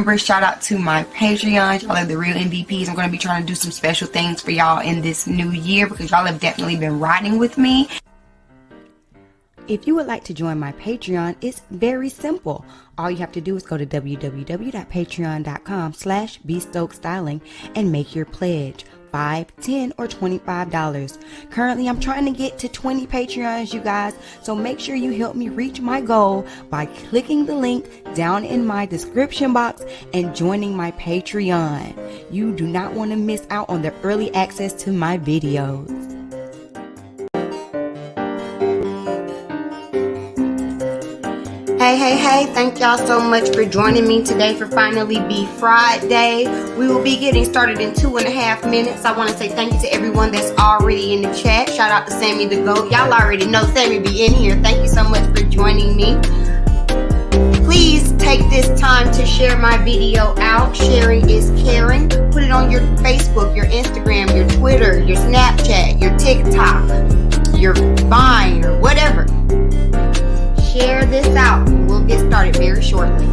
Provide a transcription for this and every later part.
members. Shout out to my Patreon. Y'all are the real MVPs. I'm going to be trying to do some special things for y'all in this new year because y'all have definitely been riding with me. If you would like to join my Patreon, it's very simple. All you have to do is go to www.patreon.com/bstokestyling and make your pledge. $5, $10, or $25. Currently, I'm trying to get to 20 Patreons, you guys. So make sure you help me reach my goal by clicking the link down in my description box and joining my Patreon. You do not want to miss out on the early access to my videos. Hey, thank y'all so much for joining me today for Finally Be Friday. We will be getting started in 2.5 minutes. I want to say thank you to everyone that's already in the chat. Shout out to Sammy the GOAT. Y'all already know Sammy be in here. Thank you so much for joining me. Please take this time to share my video out. Sharing is caring. Put it on your Facebook, your Instagram, your Twitter, your Snapchat, your TikTok, your Vine, or whatever. Share this out. We'll get started very shortly.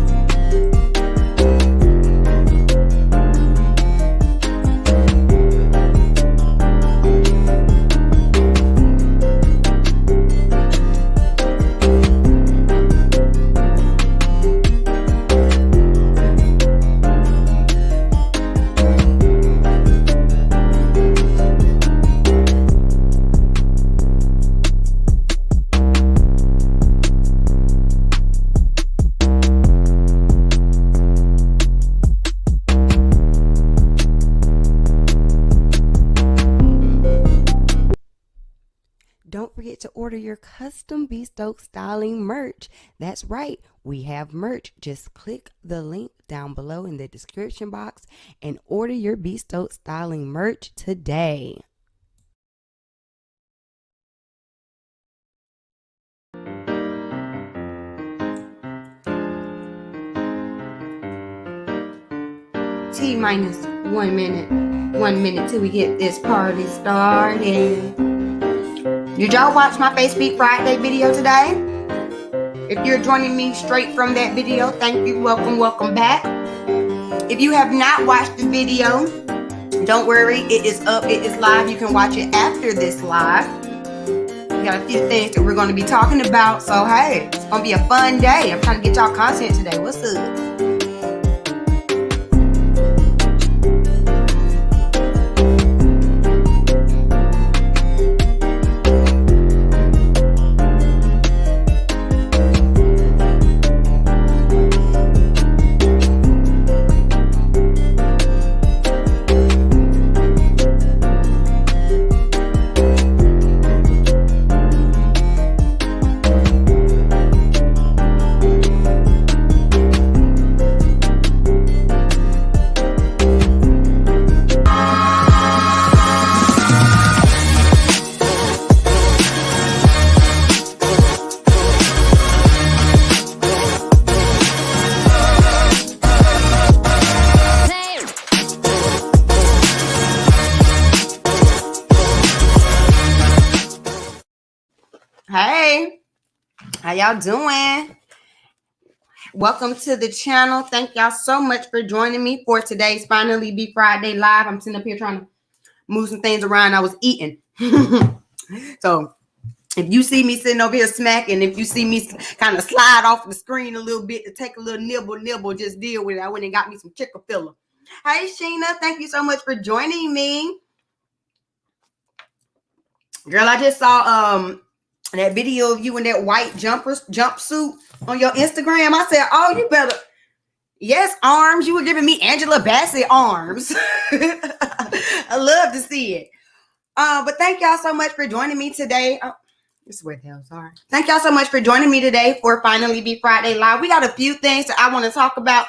Don't forget to order your custom B Stokes styling merch. That's right, we have merch. Just click the link down below in the description box and order your B Stokes styling merch today. T-minus 1 minute. 1 minute till we get this party started. Did y'all watch my Facebook Friday video today? If you're joining me straight from that video, thank you. Welcome back. If you have not watched the video, don't worry. It is up. It is live. You can watch it after this live. We got a few things that we're going to be talking about. So, hey, it's going to be a fun day. I'm trying to get y'all content today. What's up? Hey, how y'all doing? Welcome to the channel. Thank y'all so much for joining me for today's Finally Be Friday live. I'm sitting up here trying to move some things around. I was eating. So if you see me sitting over here smacking, if you see me kind of slide off the screen a little bit to take a little nibble, just deal with it. I went and got me some chicken filler. Hey, Sheena, thank you so much for joining me. Girl, I just saw that video of you in that white jumpsuit on your Instagram. I said, oh, you better. Yes, arms. You were giving me Angela Bassett arms. I love to see it. But thank y'all so much for joining me today. Oh, this is where the hell's are. Thank y'all so much for joining me today for Finally Be Friday Live. We got a few things that I want to talk about.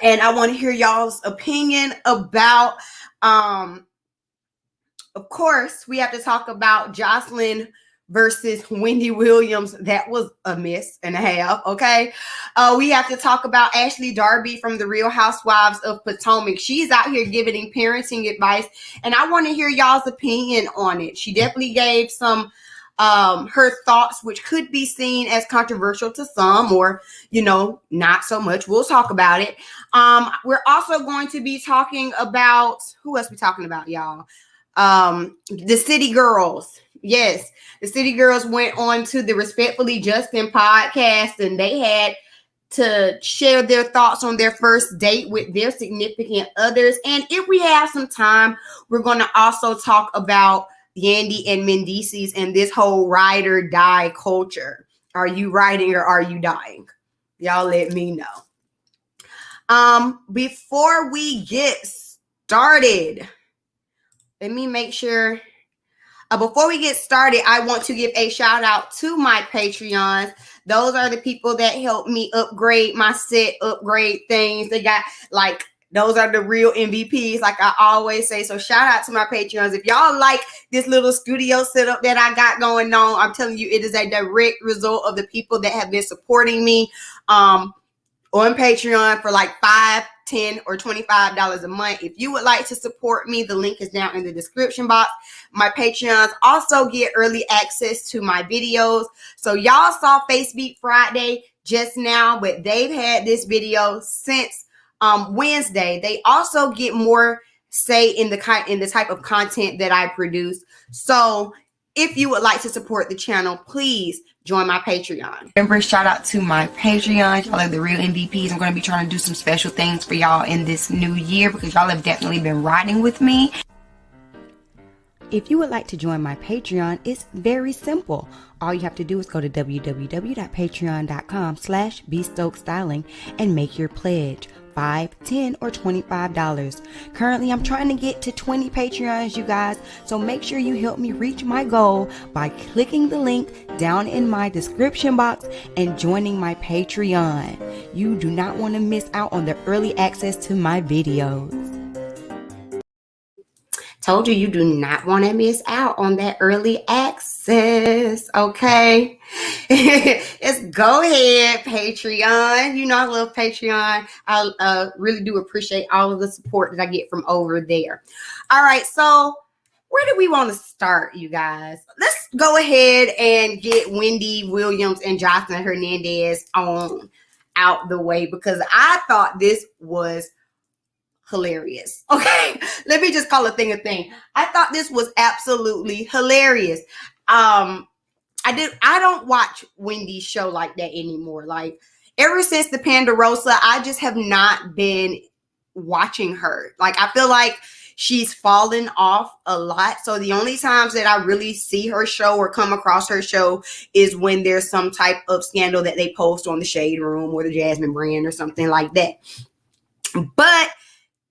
And I want to hear y'all's opinion about of course, we have to talk about Joseline versus Wendy Williams. That was a miss and a half, okay? We have to talk about Ashley Darby from the Real Housewives of Potomac. She's out here giving parenting advice, and I want to hear y'all's opinion on it. She definitely gave some her thoughts, which could be seen as controversial to some or, not so much. We'll talk about it. We're also going to be talking about, who else we talking about, y'all? The City Girls. Yes, the City Girls went on to the Respectfully Justin podcast, and they had to share their thoughts on their first date with their significant others. And if we have some time, we're going to also talk about Yandy and Mendices and this whole ride or die culture. Are you riding or are you dying? Y'all let me know. Before we get started, let me make sure. Before we get started, I want to give a shout out to my Patreons. Those are the people that help me upgrade my set, upgrade things. They got those are the real MVPs, like I always say. So shout out to my Patreons. If y'all like this little studio setup that I got going on, I'm telling you, it is a direct result of the people that have been supporting me on Patreon for like $5, $10, or $25 a month. If you would like to support me, the link is down in the description box. My Patreons also get early access to my videos. So y'all saw Facebook Friday just now, but they've had this video since Wednesday. They also get more say in the type of content that I produce. So if you would like to support the channel, please join my Patreon. Remember, shout out to my Patreon. Y'all are the real MVPs. I'm going to be trying to do some special things for y'all in this new year because y'all have definitely been riding with me. If you would like to join my Patreon, it's very simple. All you have to do is go to www.patreon.com/bstokestyling and make your pledge. $5, $10, or $25. Currently, I'm trying to get to 20 Patreons, you guys. So make sure you help me reach my goal by clicking the link down in my description box and joining my Patreon. You do not want to miss out on the early access to my videos. Told you do not want to miss out on that early access, okay? Let's go ahead, Patreon. I love Patreon. I really do appreciate all of the support that I get from over there. All right, so where do we want to start, you guys? Let's go ahead and get Wendy Williams and Joseline Hernandez out the way because I thought this was hilarious. Okay, let me just call a thing a thing. I thought this was absolutely hilarious. I don't watch Wendy's show like that anymore. Like ever since the Pandarosa, I just have not been watching her. Like I feel like she's fallen off a lot. So the only times that I really see her show or come across her show is when there's some type of scandal that they post on the Shade Room or the Jasmine brand or something like that. But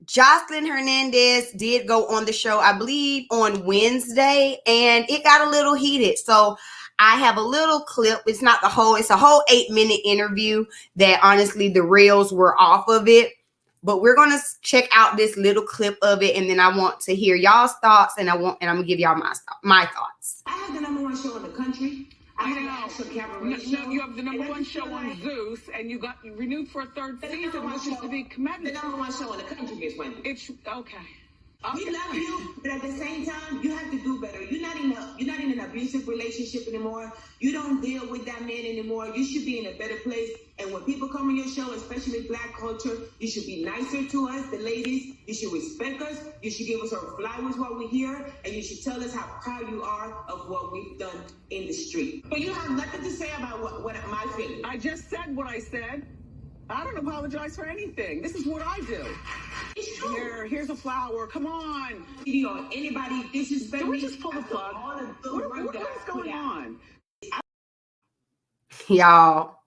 Joseline Hernandez did go on the show, I believe, on Wednesday, and it got a little heated. So I have a little clip. It's not the whole, it's a whole 8-minute interview that honestly the rails were off of it. But we're going to check out this little clip of it, and then I want to hear y'all's thoughts, and I'm going to give y'all my thoughts. I have the #1 show in the country. I have the show. You have the #1 show on Zeus, and you got renewed for a third season, which is to be commended. The #1 show in the country, Miss Wendy. It's okay. We love you, but at the same time, you have to do better. You're not in an abusive relationship anymore. You don't deal with that man anymore. You should be in a better place. And when people come on your show, especially Black culture, you should be nicer to us, the ladies. You should respect us. You should give us our flowers while we're here, and you should tell us how proud you are of what we've done in the street. But you have nothing to say about what my feeling. I just said what I said. I don't apologize for anything. This is what I do. It's true. Here's a flower. Come on. Anybody disrespect Don't me? just pull the plug. What is going on? Y'all,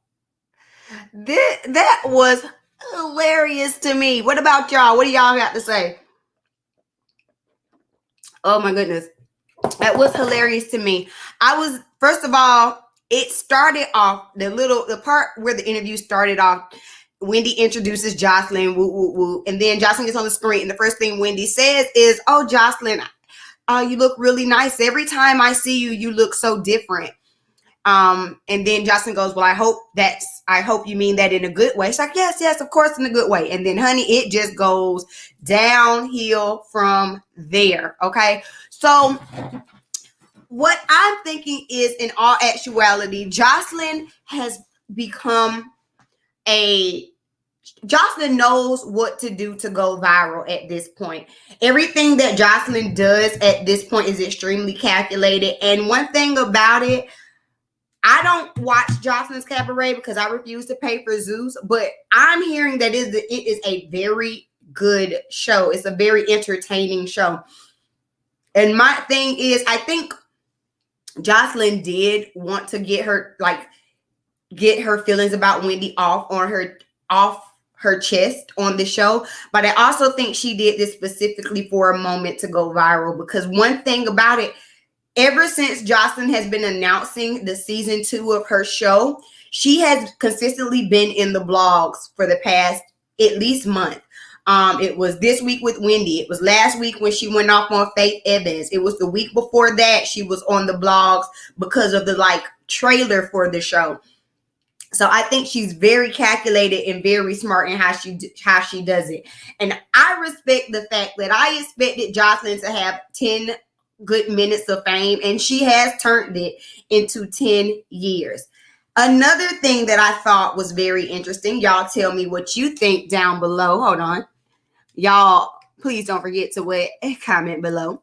that was hilarious to me. What about y'all? What do y'all got to say? Oh my goodness. That was hilarious to me. First of all, it started off the part where the interview started off. Wendy introduces Joseline, woo, woo, woo. And then Joseline gets on the screen. And the first thing Wendy says is, "Oh, Joseline, you look really nice. Every time I see you, you look so different." And then Joseline goes, "Well, I hope you mean that in a good way." She's like, yes, of course, in a good way. And then, honey, it just goes downhill from there. Okay. So what I'm thinking is, in all actuality, Joseline has become Joseline knows what to do to go viral at this point. Everything that Joseline does at this point is extremely calculated. And one thing about it, I don't watch Joseline's Cabaret because I refuse to pay for Zeus, but I'm hearing that it is a very good show. It's a very entertaining show. And my thing is, I think Joseline did want to get her feelings about Wendy off her chest on the show, but I also think she did this specifically for a moment to go viral, because one thing about it, ever since Joseline has been announcing the season 2 of her show, she has consistently been in the blogs for the past at least month. It was this week with Wendy. It was last week when she went off on Faith Evans. It was the week before that she was on the blogs because of the trailer for the show. So I think she's very calculated and very smart in how she does it. And I respect the fact that I expected Joseline to have 10 good minutes of fame, and she has turned it into 10 years. Another thing that I thought was very interesting, y'all tell me what you think down below. Hold on. Y'all, please don't forget to comment below.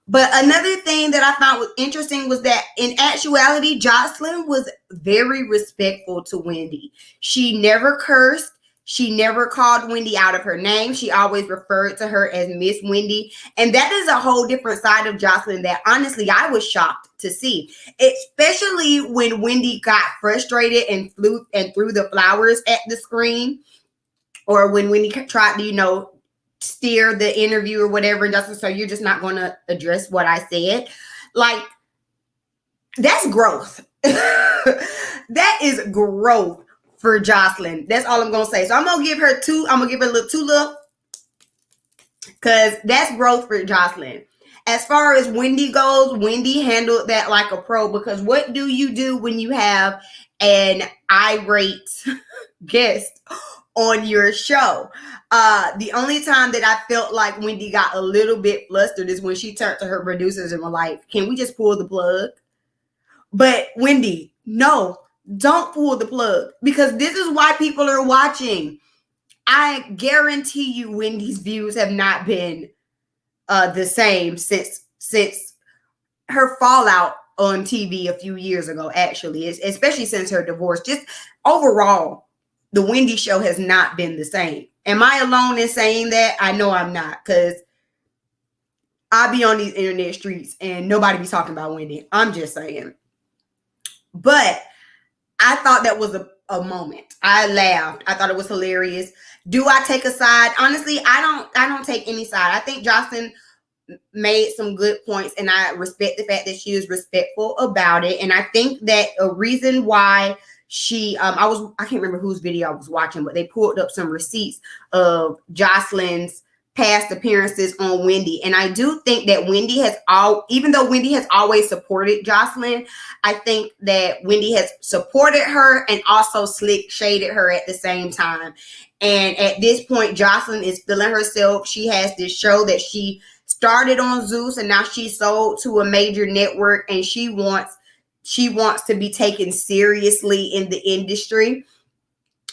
But another thing that I found was interesting was that in actuality, Joseline was very respectful to Wendy. She never cursed. She never called Wendy out of her name. She always referred to her as Miss Wendy. And that is a whole different side of Joseline that honestly I was shocked to see, especially when Wendy got frustrated and threw the flowers at the screen, or when Wendy tried to, steer the interview or whatever, and Joseline, so you're just not going to address what I said. That's growth. That is growth for Joseline. That's all I'm going to say. So I'm going to give her a little 2 look, because that's growth for Joseline. As far as Wendy goes, Wendy handled that like a pro, because what do you do when you have an irate guest on your show? The only time that I felt like Wendy got a little bit flustered is when she turned to her producers and was like, can we just pull the plug? But Wendy, no, don't pull the plug, because this is why people are watching. I guarantee you Wendy's views have not been the same since her fallout on TV a few years ago, actually, especially since her divorce. Just overall, the Wendy show has not been the same. Am I alone in saying that? I know I'm not, because I be on these internet streets and nobody be talking about Wendy. I'm just saying. But I thought that was a moment. I laughed. I thought it was hilarious. Do I take a side? Honestly, I don't take any side. I think Joseline made some good points, and I respect the fact that she is respectful about it. And I think that a reason why she I can't remember whose video I was watching, but they pulled up some receipts of Joseline's past appearances on Wendy. And I do think that even though Wendy has always supported Joseline, I think that Wendy has supported her and also slick shaded her at the same time. And at this point, Joseline is feeling herself. She has this show that she started on Zeus, and now she's sold to a major network, and she wants to be taken seriously in the industry.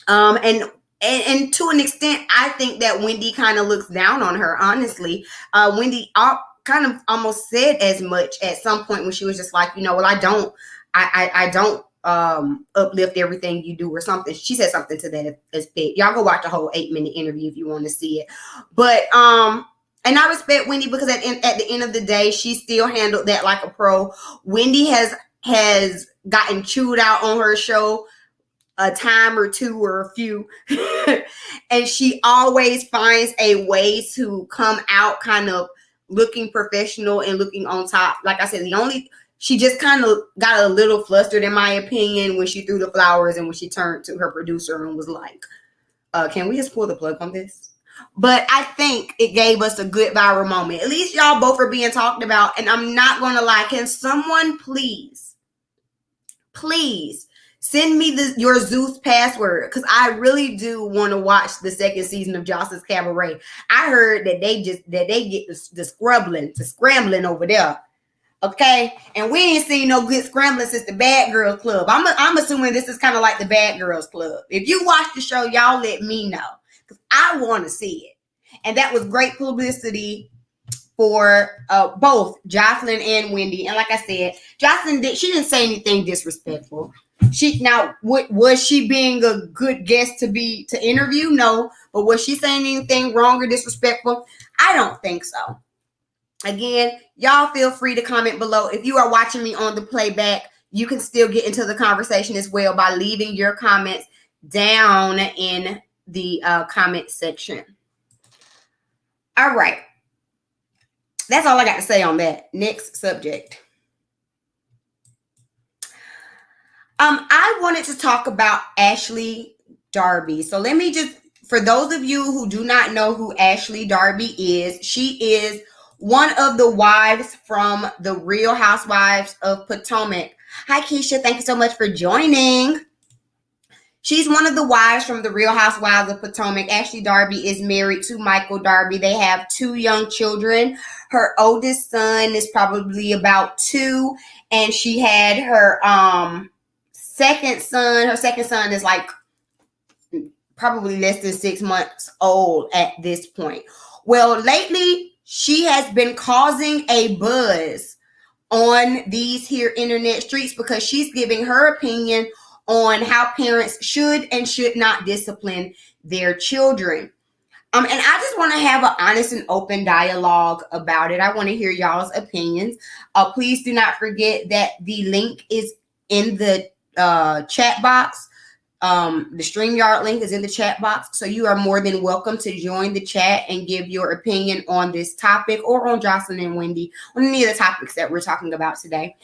And to an extent, I think that Wendy kind of looks down on her, honestly. Wendy kind of almost said as much at some point when she was just like, well, I don't uplift everything you do or something. She said something to that effect. Y'all go watch the whole 8-minute interview if you want to see it. But and I respect Wendy, because at the end of the day, she still handled that like a pro. Wendy has gotten chewed out on her show a time or two or a few, and she always finds a way to come out kind of looking professional and looking on top. Like I said, she just kind of got a little flustered, in my opinion, when she threw the flowers and when she turned to her producer and was like, can we just pull the plug on this? But I think it gave us a good viral moment. At least y'all both are being talked about. And I'm not going to lie. Can someone please send me your Zeus password? Because I really do want to watch the second season of Joseline's Cabaret. I heard that they get the scrambling over there. Okay, and we ain't seen no good scrambling since the Bad Girls Club. I'm assuming this is kind of like the Bad Girls Club. If you watch the show, y'all let me know, because I want to see it. And that was great publicity for both Joseline and Wendy. And like I said, Joseline she didn't say anything disrespectful. Was she being a good guest to interview? No, but was she saying anything wrong or disrespectful? I don't think so. Again, y'all feel free to comment below. If you are watching me on the playback, you can still get into the conversation as well by leaving your comments down in the comment section. All right. That's all I got to say on that. Next subject. I wanted to talk about Ashley Darby. So let me just, for those of you who do not know who Ashley Darby is, she is one of the wives from the Real Housewives of Potomac. Hi, Keisha. Thank you so much for joining. She's one of the wives from the Real Housewives of Potomac. Ashley Darby is married to Michael Darby. They have 2 young children. Her oldest son is probably about 2, and she had her second son. Her second son is like probably less than 6 months old at this point. Well, lately, she has been causing a buzz on these here internet streets because she's giving her opinion on how parents should and should not discipline their children. And I just want to have an honest and open dialogue about it. I want to hear y'all's opinions. Please do not forget that the link is in the chat box. The StreamYard link is in the chat box, so you are more than welcome to join the chat and give your opinion on this topic or on Joseline and Wendy, on any of the topics that we're talking about today.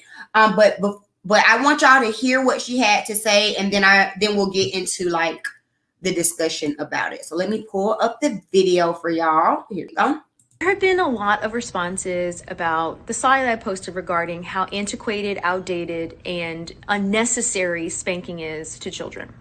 But I want y'all to hear what she had to say, and then we'll get into like the discussion about it. So let me pull up the video for y'all. Here we go. There have been a lot of responses about the slide that I posted regarding how antiquated, outdated, and unnecessary spanking is to children.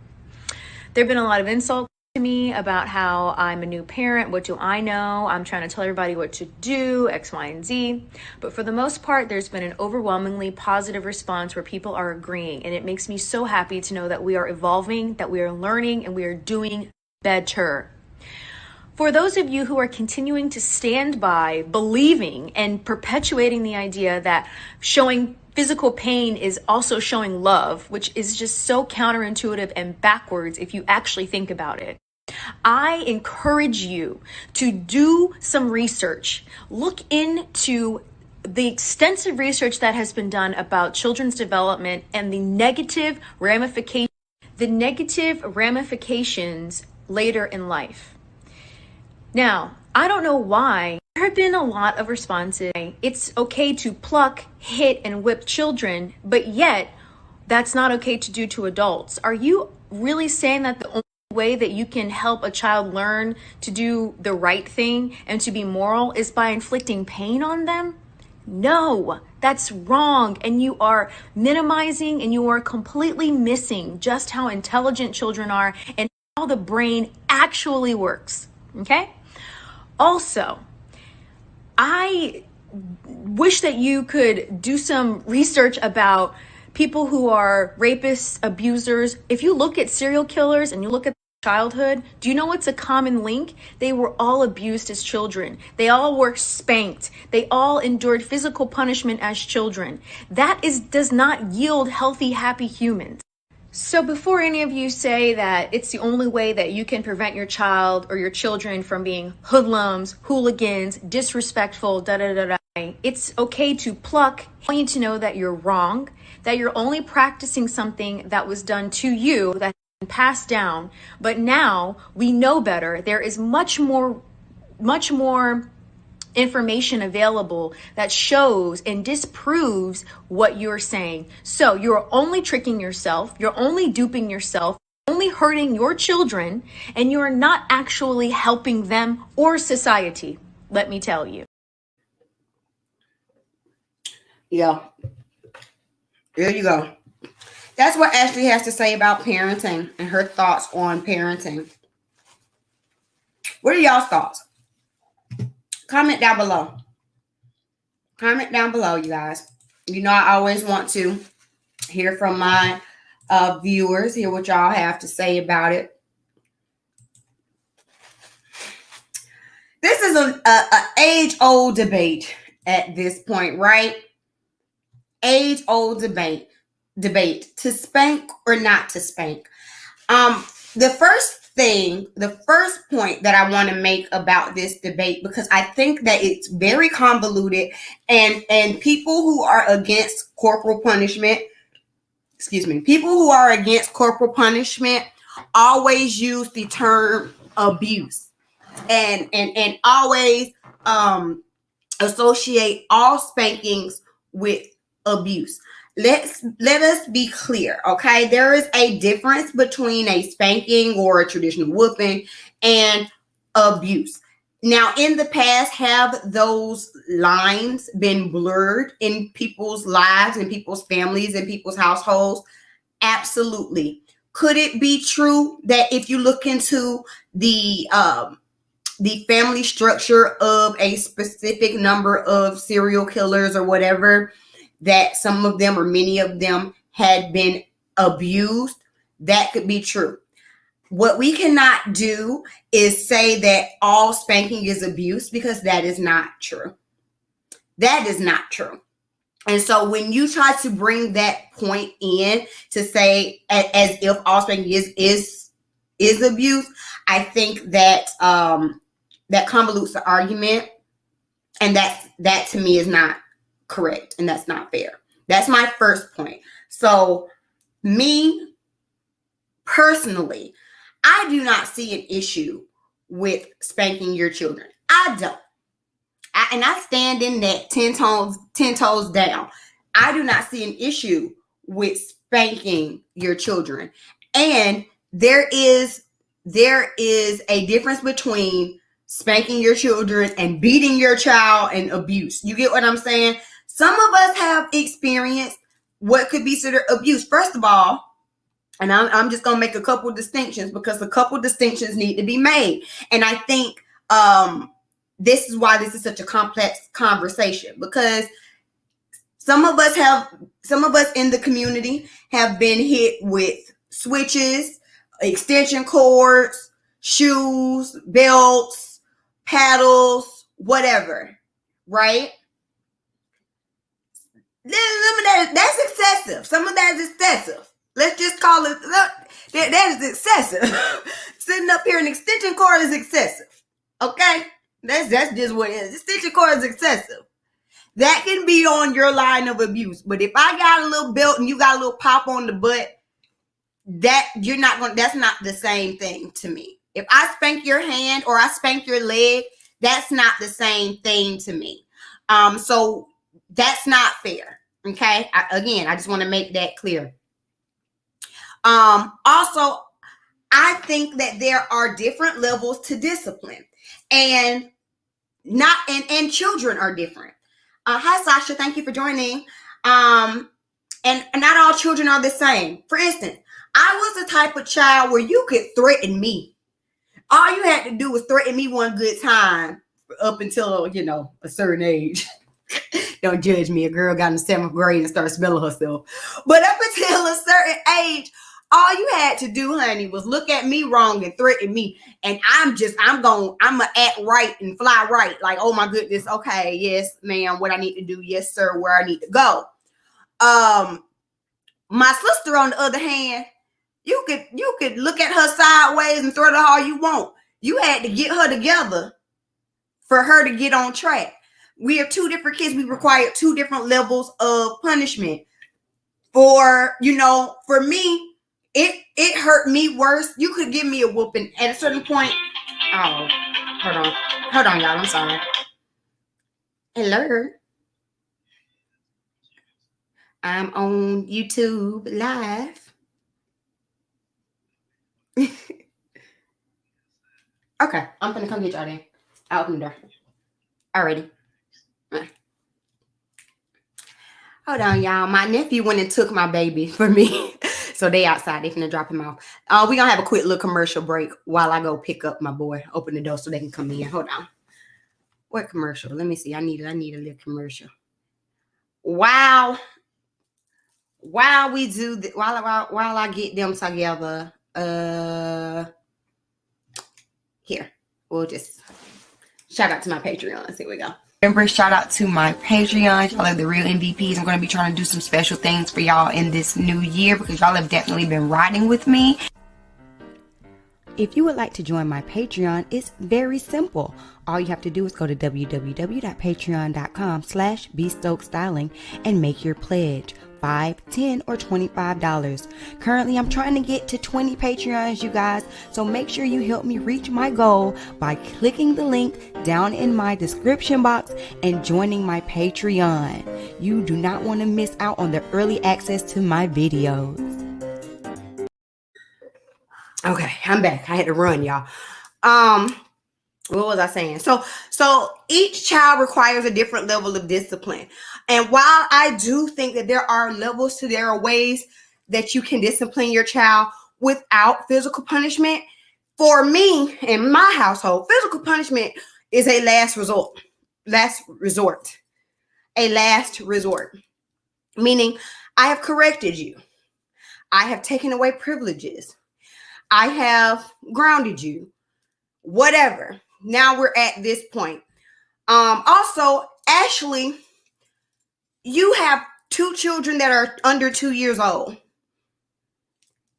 There have been a lot of insults to me about how I'm a new parent. What do I know? I'm trying to tell everybody what to do, X, Y, and Z. But for the most part, there's been an overwhelmingly positive response where people are agreeing. And it makes me so happy to know that we are evolving, that we are learning, and we are doing better. For those of you who are continuing to stand by, believing and perpetuating the idea that showing physical pain is also showing love, which is just so counterintuitive and backwards if you actually think about it, I encourage you to do some research. Look into the extensive research that has been done about children's development and the negative ramifications later in life. Now, I don't know why. There have been a lot of responses. It's okay to pluck, hit, and whip children, but yet that's not okay to do to adults. Are you really saying that the only way that you can help a child learn to do the right thing and to be moral is by inflicting pain on them? No, that's wrong. And you are minimizing and you are completely missing just how intelligent children are and how the brain actually works. Okay? Also, I wish that you could do some research about people who are rapists, abusers. If you look at serial killers and you look at childhood, do you know what's a common link? They were all abused as children. They all were spanked. They all endured physical punishment as children. That does not yield healthy, happy humans. So before any of you say that it's the only way that you can prevent your child or your children from being hoodlums, hooligans, disrespectful, it's okay to pluck. I want you to know that you're wrong, that you're only practicing something that was done to you, that has been passed down. But now we know better. There is much more information available that shows and disproves what you're saying. So you're only tricking yourself, you're only duping yourself, only hurting your children, and you're not actually helping them or society, let me tell you. Yeah. There you go. That's what Ashley has to say about parenting and her thoughts on parenting. What are y'all's thoughts? Comment down below. Comment down below, you guys. You know, I always want to hear from my viewers, hear what y'all have to say about it. This is an age-old debate at this point, right? Age-old debate to spank or not to spank. The first point that I want to make about this debate, because I think that it's very convoluted, and people who are against corporal punishment, always use the term abuse and always associate all spankings with abuse. Let us be clear, okay? There is a difference between a spanking or a traditional whooping and abuse. Now, in the past, have those lines been blurred in people's lives, in people's families, in people's households? Absolutely. Could it be true that if you look into the family structure of a specific number of serial killers or whatever, that some of them or many of them had been abused? That could be true. What we cannot do is say that all spanking is abuse, because that is not true. That is not true. And so when you try to bring that point in to say as if all spanking is abuse, I think that that convolutes the argument, and that to me is not correct, and that's not fair. That's my first point. So me personally, I do not see an issue with spanking your children. I don't. And I stand in that 10 toes down. I do not see an issue with spanking your children. And there is a difference between spanking your children and beating your child and abuse. You get what I'm saying? Some of us have experienced what could be considered abuse. First of all, and I'm just going to make a couple distinctions, because a couple distinctions need to be made. And I think this is why this is such a complex conversation, because some of us in the community have been hit with switches, extension cords, shoes, belts, paddles, whatever, right? That's excessive. Some of that is excessive. Let's just call it that is excessive. Sitting up here, an extension cord is excessive. Okay? That's just what it is. Extension cord is excessive. That can be on your line of abuse. But if I got a little belt and you got a little pop on the butt, that's not the same thing to me. If I spank your hand or I spank your leg, that's not the same thing to me. So that's not fair. Okay? I just want to make that clear. Also, I think that there are different levels to discipline, and children are different. Hi, Sasha. Thank you for joining. And not all children are the same. For instance, I was the type of child where you could threaten me. All you had to do was threaten me one good time up until, a certain age. Don't judge me. A girl got in the 7th grade and started smelling herself. But up until a certain age, all you had to do, honey, was look at me wrong and threaten me. And I'm gonna act right and fly right. Like, oh my goodness. Okay. Yes, ma'am. What I need to do. Yes, sir. Where I need to go. My sister, on the other hand, you could look at her sideways and threaten her all you want. You had to get her together for her to get on track. We are two different kids. We require two different levels of punishment. For me, it hurt me worse. You could give me a whooping at a certain point. Oh, hold on, y'all. I'm sorry. Hello. I'm on YouTube live. Okay, I'm gonna come get y'all then. I'll open the door. Alrighty. Hold on, y'all. My nephew went and took my baby for me. So they outside. They finna drop him off. We're gonna have a quick little commercial break while I go pick up my boy. Open the door so they can come in. Hold on. What commercial? Let me see. I need a little commercial. while we do while I get them together, here we'll just shout out to my Patreon. Here we go. Remember, shout out to my Patreon. Y'all are the real MVPs. I'm going to be trying to do some special things for y'all in this new year because y'all have definitely been riding with me. If you would like to join my Patreon, it's very simple. All you have to do is go to www.patreon.com/bstokestyling and make your pledge. $5, $10, or $25. Currently, I'm trying to get to 20 Patreons, you guys. So make sure you help me reach my goal by clicking the link down in my description box and joining my Patreon. You do not want to miss out on the early access to my videos. Okay, I'm back. I had to run, y'all. What was I saying? So each child requires a different level of discipline. And while I do think that there are levels to there are ways that you can discipline your child without physical punishment, for me in my household, physical punishment is a last resort. A last resort. Meaning I have corrected you. I have taken away privileges. I have grounded you. Whatever. Now we're at this point. Also, Ashley, you have 2 children that are under 2 years old.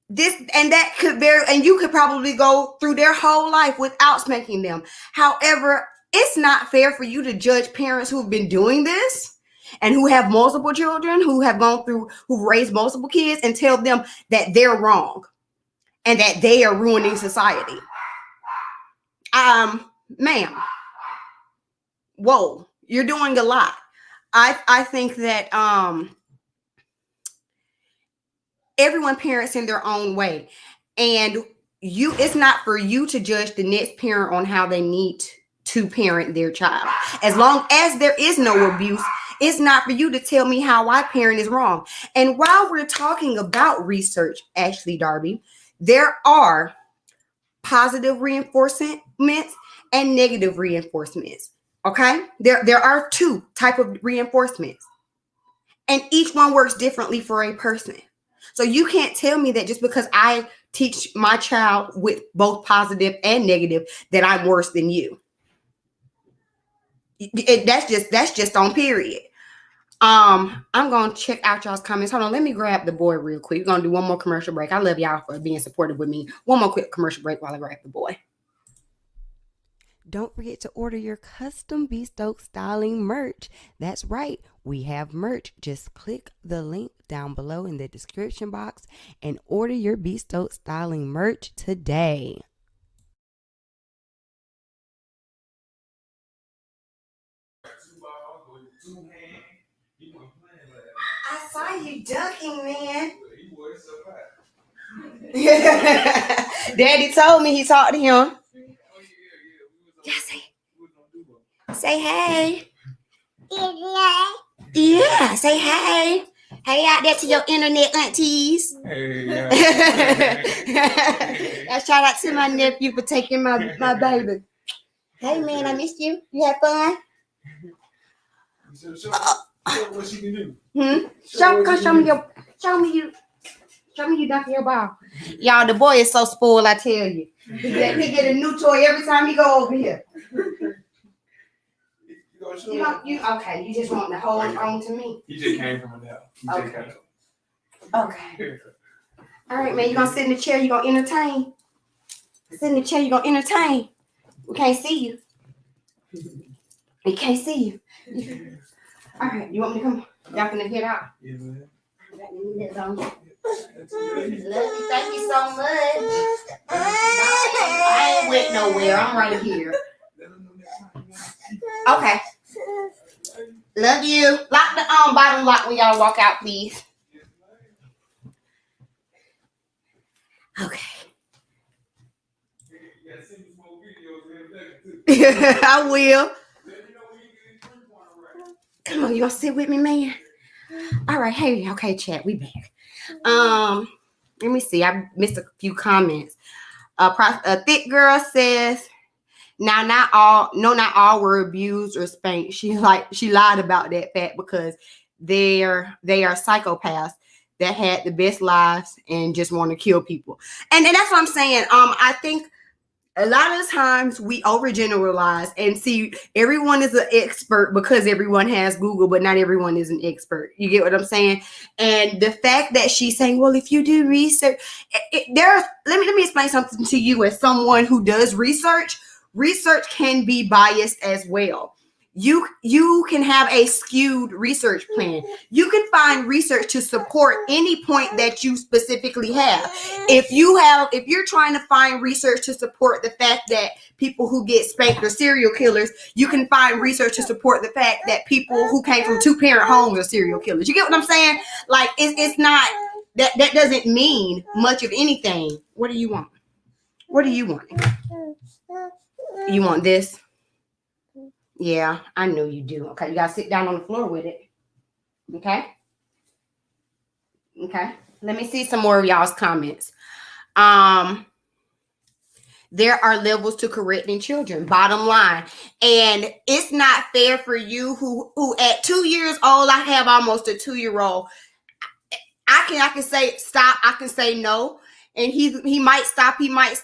That could vary, and you could probably go through their whole life without spanking them. However, it's not fair for you to judge parents who've been doing this and who have multiple children, who've raised multiple kids, and tell them that they're wrong and that they are ruining society. Ma'am, whoa, you're doing a lot. I think that everyone parents in their own way, and it's not for you to judge the next parent on how they need to parent their child. As long as there is no abuse, it's not for you to tell me how I parent is wrong. And while we're talking about research, Ashley Darby, there are positive reinforcements and negative reinforcements. Okay, there are 2 types of reinforcements, and each one works differently for a person. So you can't tell me that just because I teach my child with both positive and negative that I'm worse than you. That's just on period. I'm gonna check out y'all's comments. Hold on, let me grab the boy real quick. We're gonna do one more commercial break. I love y'all for being supportive with me. One more quick commercial break while I grab the boy. Don't forget to order your custom Stokes styling merch. That's right, we have merch. Just click the link down below in the description box and order your Stokes styling merch today. I saw you ducking, man. Daddy told me he talked to him. Say hey. Yeah, say hey. Hey out there to your internet aunties. Hey, yeah. I shout out to my nephew for taking my baby. Hey man, I missed you. You had fun? Show what she can do. Show me you dunking your ball. Y'all, the boy is so spoiled, I tell you. He get a new toy every time he go over here. Okay, you just want to hold on to me. He just came from a nap. Okay. All right, man, you gonna sit in the chair, you gonna entertain. Sit in the chair, you gonna entertain. We can't see you. We can't see you. All right, you want me to come? Y'all gonna get out? Yeah, man. Love you. Thank you so much. I ain't went nowhere. I'm right here. Okay. Love you. Lock the bottom lock when y'all walk out, please. Okay. I will. Come on, you gonna sit with me, man? All right, hey, okay, chat, we back. Let me see. I missed a few comments. A thick girl says, "Now, not all were abused or spanked." She lied about that fact because they are psychopaths that had the best lives and just want to kill people. And that's what I'm saying. I think a lot of times we overgeneralize and see everyone is an expert because everyone has Google, but not everyone is an expert. You get what I'm saying? And the fact that she's saying, well, if you do research, let me explain something to you as someone who does research. Research can be biased as well. You can have a skewed research plan. You can find research to support any point that you specifically have. If you're trying to find research to support the fact that people who get spanked are serial killers, you can find research to support the fact that people who came from 2-parent homes are serial killers. You get what I'm saying? Like it's not that doesn't mean much of anything. What do you want? What do you want? You want this? Yeah, I know you do. Okay, you gotta sit down on the floor with it. Okay. Let me see some more of y'all's comments. There are levels to correcting children, bottom line. And it's not fair for you who at 2 years old, I have almost a 2-year-old. I can say stop, I can say no. And he might stop, he might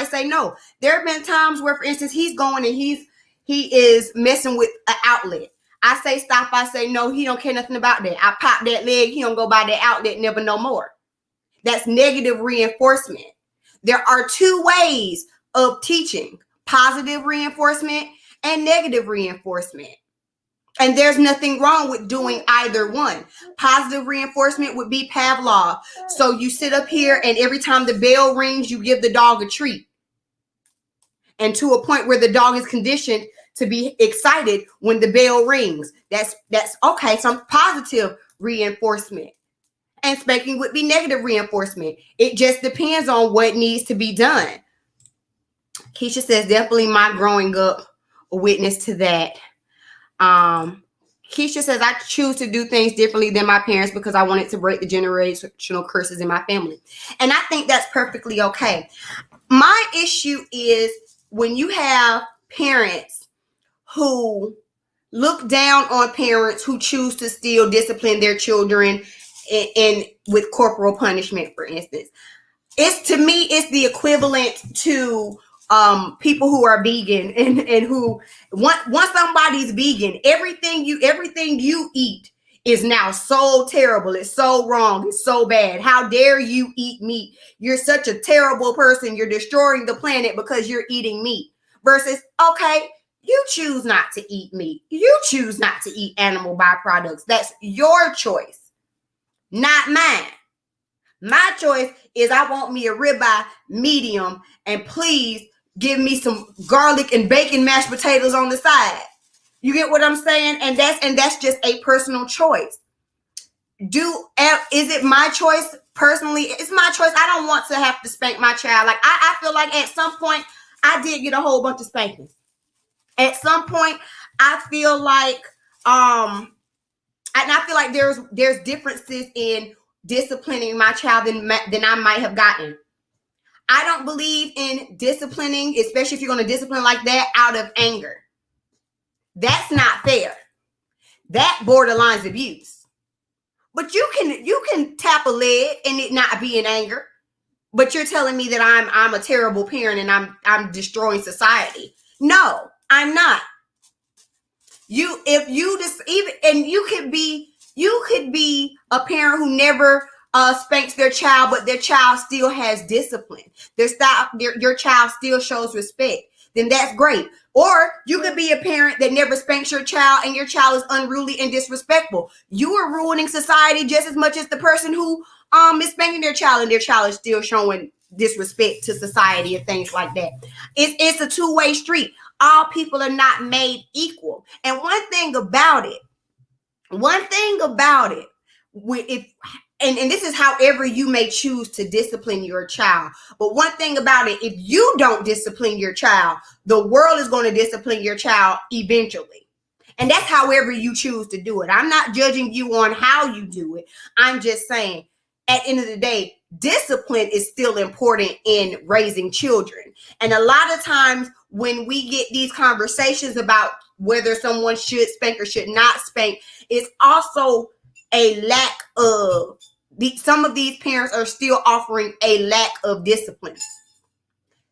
say no. There have been times where, for instance, he's going and he is messing with an outlet. I say stop, I say no, he don't care nothing about that. I pop that leg, he don't go by that outlet, never no more. That's negative reinforcement. There are 2 ways of teaching: positive reinforcement and negative reinforcement. And there's nothing wrong with doing either one. Positive reinforcement would be Pavlov. So you sit up here and every time the bell rings, you give the dog a treat. And to a point where the dog is conditioned to be excited when the bell rings. That's okay, some positive reinforcement. And spanking would be negative reinforcement. It just depends on what needs to be done. Keisha says, definitely my growing up a witness to that. Keisha says, I choose to do things differently than my parents because I wanted to break the generational curses in my family. And I think that's perfectly okay. My issue is when you have parents who look down on parents who choose to still discipline their children and with corporal punishment, for instance. To me, it's the equivalent to people who are vegan and who once somebody's vegan, everything you eat is now so terrible. It's so wrong. It's so bad. How dare you eat meat? You're such a terrible person. You're destroying the planet because you're eating meat. Versus, okay, you choose not to eat meat. You choose not to eat animal byproducts. That's your choice, not mine. My choice is I want me a ribeye medium, and please give me some garlic and bacon mashed potatoes on the side. You get what I'm saying? And that's just a personal choice. Is it my choice personally? It's my choice. I don't want to have to spank my child. Like I feel like at some point I did get a whole bunch of spankings. At some point I feel like and I feel like there's differences in disciplining my child than I might have gotten. I don't believe in disciplining, especially if you're going to discipline like that, out of anger. That's not fair. That borderlines abuse. But you can tap a leg and it not be in anger. But you're telling me that I'm a terrible parent and I'm destroying society. No, I'm not. You could be a parent who never spanks their child, but their child still has discipline. Your child still shows respect. Then that's great. Or you could be a parent that never spanks your child and your child is unruly and disrespectful. You are ruining society just as much as the person who is spanking their child and their child is still showing disrespect to society and things like that. It's a two-way street. All people are not made equal. And one thing about it, and this is however you may choose to discipline your child. But one thing about it, if you don't discipline your child, the world is going to discipline your child eventually. And that's however you choose to do it. I'm not judging you on how you do it. I'm just saying, at the end of the day, discipline is still important in raising children. And a lot of times when we get these conversations about whether someone should spank or should not spank, it's also a lack of, some of these parents are still offering a lack of discipline.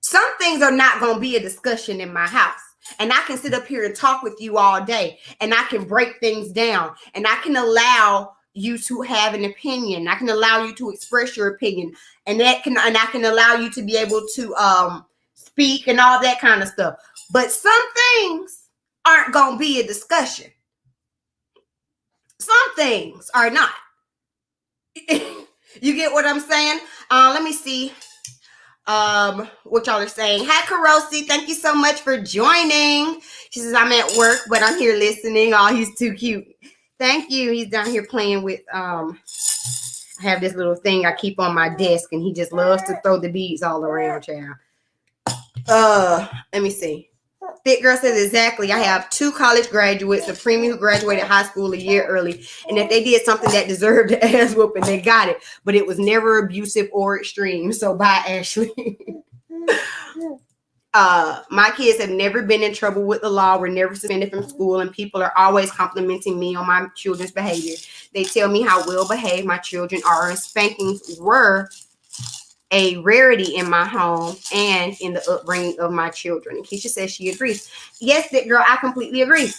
Some things are not going to be a discussion in my house. And I can sit up here and talk with you all day, and I can break things down, and I can allow you to have an opinion. I can allow you to express your opinion, and I can allow you to be able to speak and all that kind of stuff. But some things aren't going to be a discussion. Some things are not. You get what I'm saying? Let me see what y'all are saying. Hi, Karosi. Thank you so much for joining. She says, I'm at work, but I'm here listening. Oh, he's too cute. Thank you. He's down here playing with, I have this little thing I keep on my desk, and he just loves to throw the beads all around, child. Let me see. Thick Girl says, exactly. I have 2 college graduates, a preemie who graduated high school a year early. And if they did something that deserved an ass whooping, they got it. But it was never abusive or extreme. So bye, Ashley. My kids have never been in trouble with the law. We're never suspended from school. And people are always complimenting me on my children's behavior. They tell me how well behaved my children are. And spankings were a rarity in my home and in the upbringing of my children. And Keisha says she agrees. Yes, that girl, I completely agree.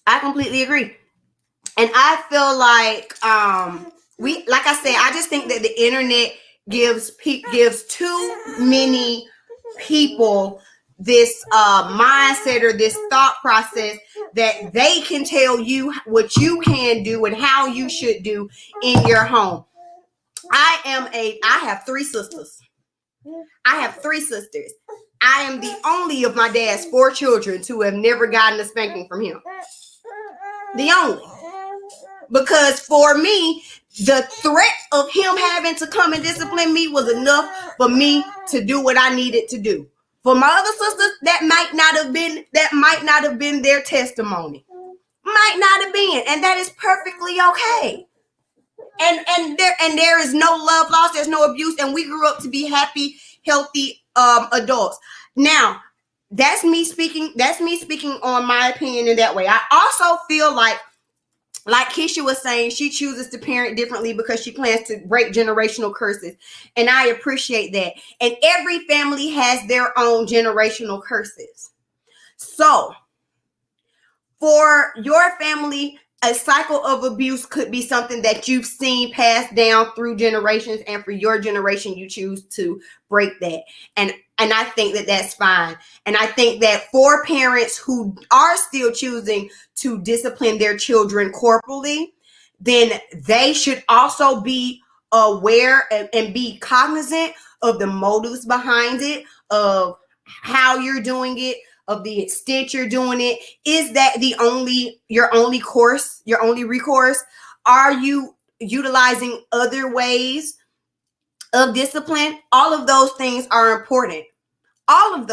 I completely agree. And I feel like like I said, I just think that the internet gives too many people this mindset or this thought process that they can tell you what you can do and how you should do in your home. I have 3 sisters. I am the only of my dad's 4 children to have never gotten a spanking from him. The only. Because for me, the threat of him having to come and discipline me was enough for me to do what I needed to do. For my other sisters, that might not have been their testimony. Might not have been, and that is perfectly okay. And there is no love lost, there's no abuse, and we grew up to be happy, healthy adults. Now, that's me speaking on my opinion in that way. I also feel like Keisha was saying, she chooses to parent differently because she plans to break generational curses. And I appreciate that. And every family has their own generational curses. So for your family, a cycle of abuse could be something that you've seen passed down through generations. And for your generation, you choose to break that. And I think that that's fine. And I think that for parents who are still choosing to discipline their children corporally, then they should also be aware and be cognizant of the motives behind it, of how you're doing it, of the extent you're doing it. Is that your only recourse? Are you utilizing other ways of discipline? All of those things are important. I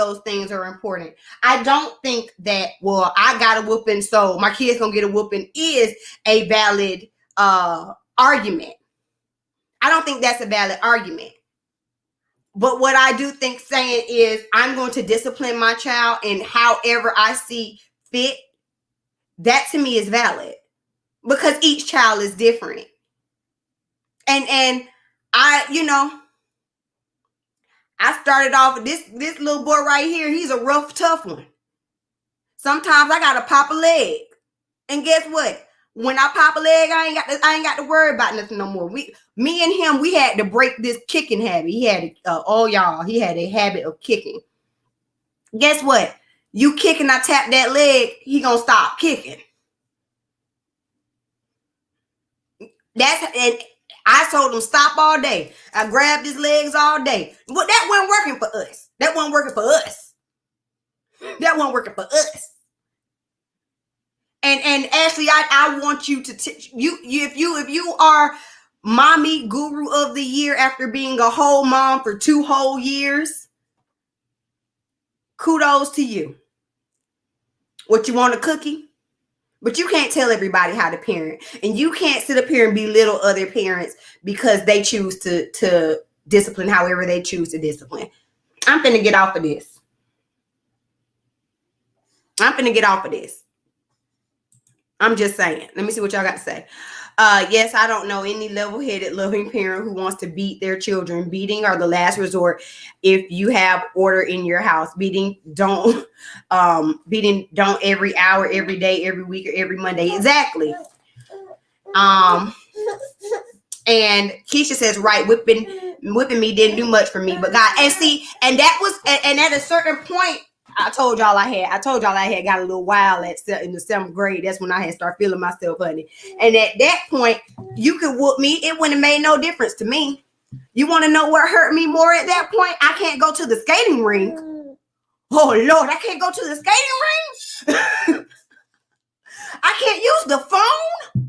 don't think that, well, I got a whooping, so my kid's gonna get a whooping is a valid argument. I don't think that's a valid argument. But what I do think saying is, I'm going to discipline my child in however I see fit, that to me is valid. Because each child is different. And I started off with this little boy right here. He's a rough, tough one. Sometimes I gotta pop a leg, and guess what? When I pop a leg, I ain't got to worry about nothing no more. Me and him, we had to break this kicking habit. He had he had a habit of kicking. Guess what? You kick and I tap that leg, he gonna stop kicking. And I told him stop all day. I grabbed his legs all day. But that wasn't working for us. And Ashley, I want you to if you are mommy guru of the year after being a whole mom for 2 whole years, kudos to you. What, you want a cookie? But you can't tell everybody how to parent. And you can't sit up here and belittle other parents because they choose to discipline however they choose to discipline. I'm finna get off of this. I'm just saying. Let me see what y'all got to say. Yes, I don't know any level-headed, loving parent who wants to beat their children. Beating are the last resort if you have order in your house. Beating don't every hour, every day, every week, or every Monday. Exactly. And Keisha says, right, whipping me didn't do much for me, but God, and see, and that was, and at a certain point, I told y'all I had got a little wild in the 7th grade. That's when I had started feeling myself, honey. And at that point, you could whoop me. It wouldn't have made no difference to me. You want to know what hurt me more at that point? I can't go to the skating rink. Oh, Lord, I can't go to the skating rink. I can't use the phone.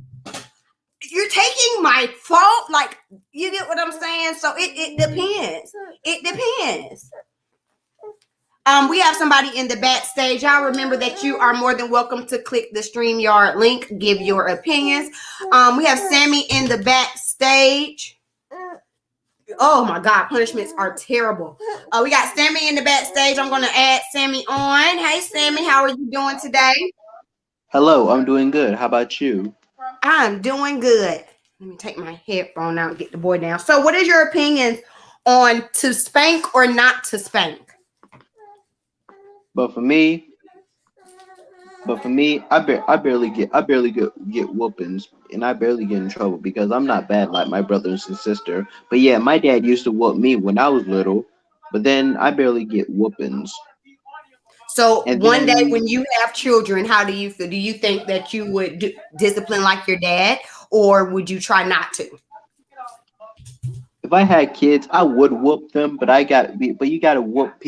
You're taking my phone. Like, you get what I'm saying? So it depends. It depends. We have somebody in the backstage. Y'all remember that you are more than welcome to click the StreamYard link, give your opinions. We have Sammy in the backstage. Oh my God, punishments are terrible. We got Sammy in the backstage. I'm going to add Sammy on. Hey, Sammy, how are you doing today? Hello, I'm doing good. How about you? I'm doing good. Let me take my headphone out and get the boy down. So what is your opinion on to spank or not to spank? But for me, I barely get whoopings, and I barely get in trouble because I'm not bad like my brothers and sister. But yeah, my dad used to whoop me when I was little, but then I barely get whoopings. So And one day then when you have children, how do you feel? Do you think that you would discipline like your dad, or would you try not to? if I had kids, I would whoop them, but you gotta whoop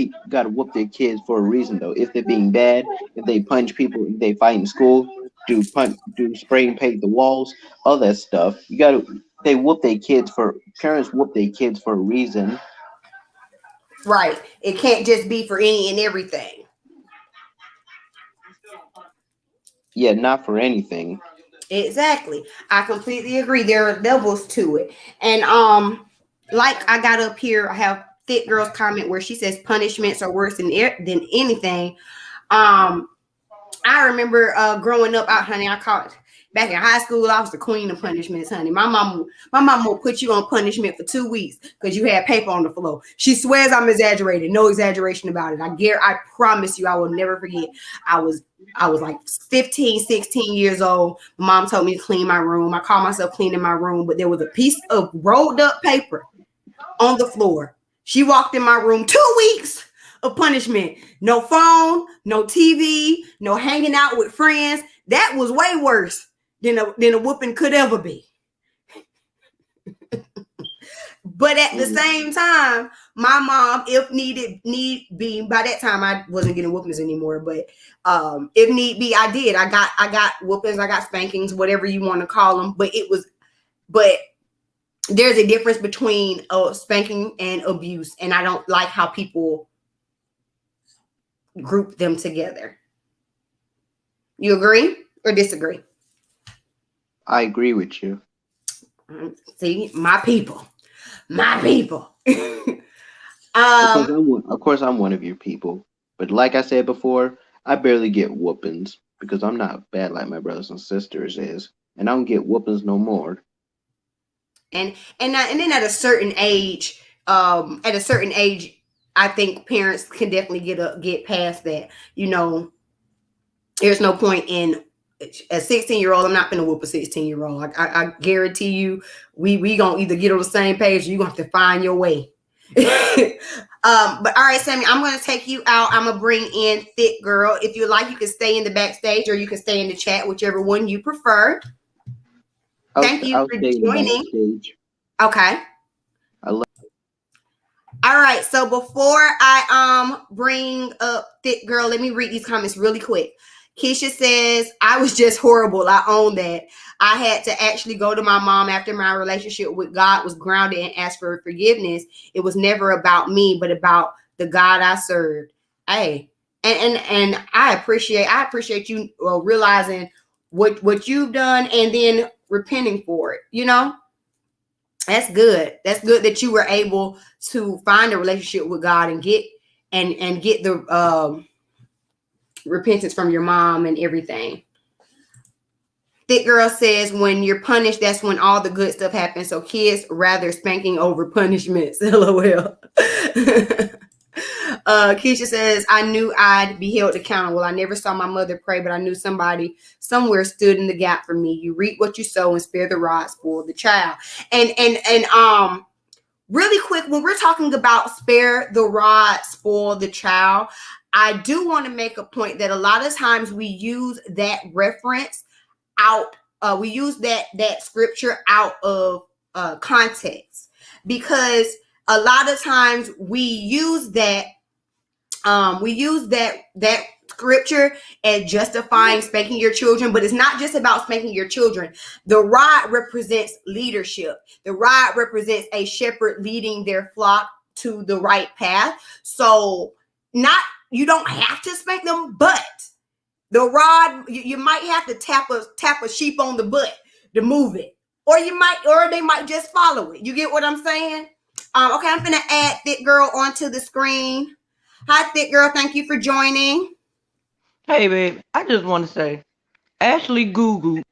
their kids for a reason though. If they're being bad, if they punch people, if they fight in school, do spray and paint the walls, all that stuff. Parents whoop their kids for a reason. Right. It can't just be for any and everything. Yeah, not for anything. Exactly. I completely agree. There are levels to it. And like I got up here, I have Thick Girl's comment where she says punishments are worse than anything. I remember growing up out, honey. I caught back in high school. I was the queen of punishments, honey. My mom will put you on punishment for 2 weeks because you had paper on the floor. She swears I'm exaggerating. No exaggeration about it. I promise you, I will never forget. I was like 15, 16 years old. Mom told me to clean my room. I called myself cleaning my room, but there was a piece of rolled up paper on the floor. She walked in my room 2 weeks of punishment. No phone, no TV, no hanging out with friends. That was way worse than a whooping could ever be. But at the same time, my mom, if need be, by that time I wasn't getting whoopings anymore. But if need be, I did. I got whoopings, I got spankings, whatever you want to call them. But there's a difference between spanking and abuse, and I don't like how people group them together. You agree or disagree? I agree with you. See, my people. Of course, I'm one of your people. But like I said before, I barely get whoopings because I'm not bad like my brothers and sisters is, and I don't get whoopings no more. And then at a certain age, I think parents can definitely get past that. You know, there's no point in a 16-year-old. I'm not gonna whoop a 16-year-old. I guarantee you, we gonna either get on the same page or you gonna have to find your way. But all right, Sammy, I'm gonna take you out. I'm gonna bring in Thick Girl. If you like, you can stay in the backstage or you can stay in the chat, whichever one you prefer. Thank you for joining. Okay. All right. So before I bring up Thick Girl, let me read these comments really quick. Keisha says, I was just horrible. I own that. I had to actually go to my mom after my relationship with God was grounded and ask for forgiveness. It was never about me, but about the God I served. Hey, and I appreciate you realizing what you've done and then repenting for it. You know, that's good. That's good that you were able to find a relationship with God and get the repentance from your mom and everything. Thick Girl says, when you're punished, that's when all the good stuff happens. So kids rather spanking over punishments. LOL. Keisha says, I knew I'd be held accountable. I never saw my mother pray, but I knew somebody somewhere stood in the gap for me. You reap what you sow and spare the rod, spoil the child. And really quick, when we're talking about spare the rod, spoil the child, I do want to make a point that a lot of times we use that reference out. We use that scripture out of context, because a lot of times we use that scripture as justifying spanking your children, but it's not just about spanking your children. The rod represents leadership. The rod represents a shepherd leading their flock to the right path. So you don't have to spank them, but the rod, you might have to tap a sheep on the butt to move it, or they might just follow it. You get what I'm saying? Okay, I'm gonna add Thick Girl onto the screen. Hi, Thick Girl. Thank you for joining. Hey, babe. I just want to say, Ashley Googled.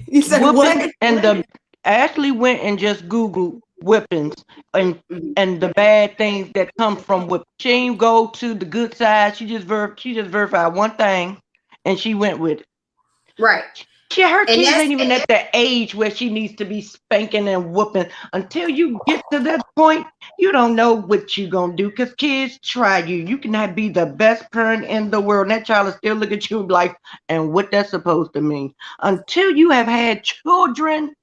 You said what? And Ashley went and just Googled whippings and the bad things that come from whipping. She ain't go to the good side. She just verified one thing, and she went with it. Right. Her kids ain't even at the age where she needs to be spanking and whooping. Until you get to that point, you don't know what you're going to do, because kids try you. You can be the best parent in the world, and that child will still look at you like, and what that's supposed to mean. Until you have had children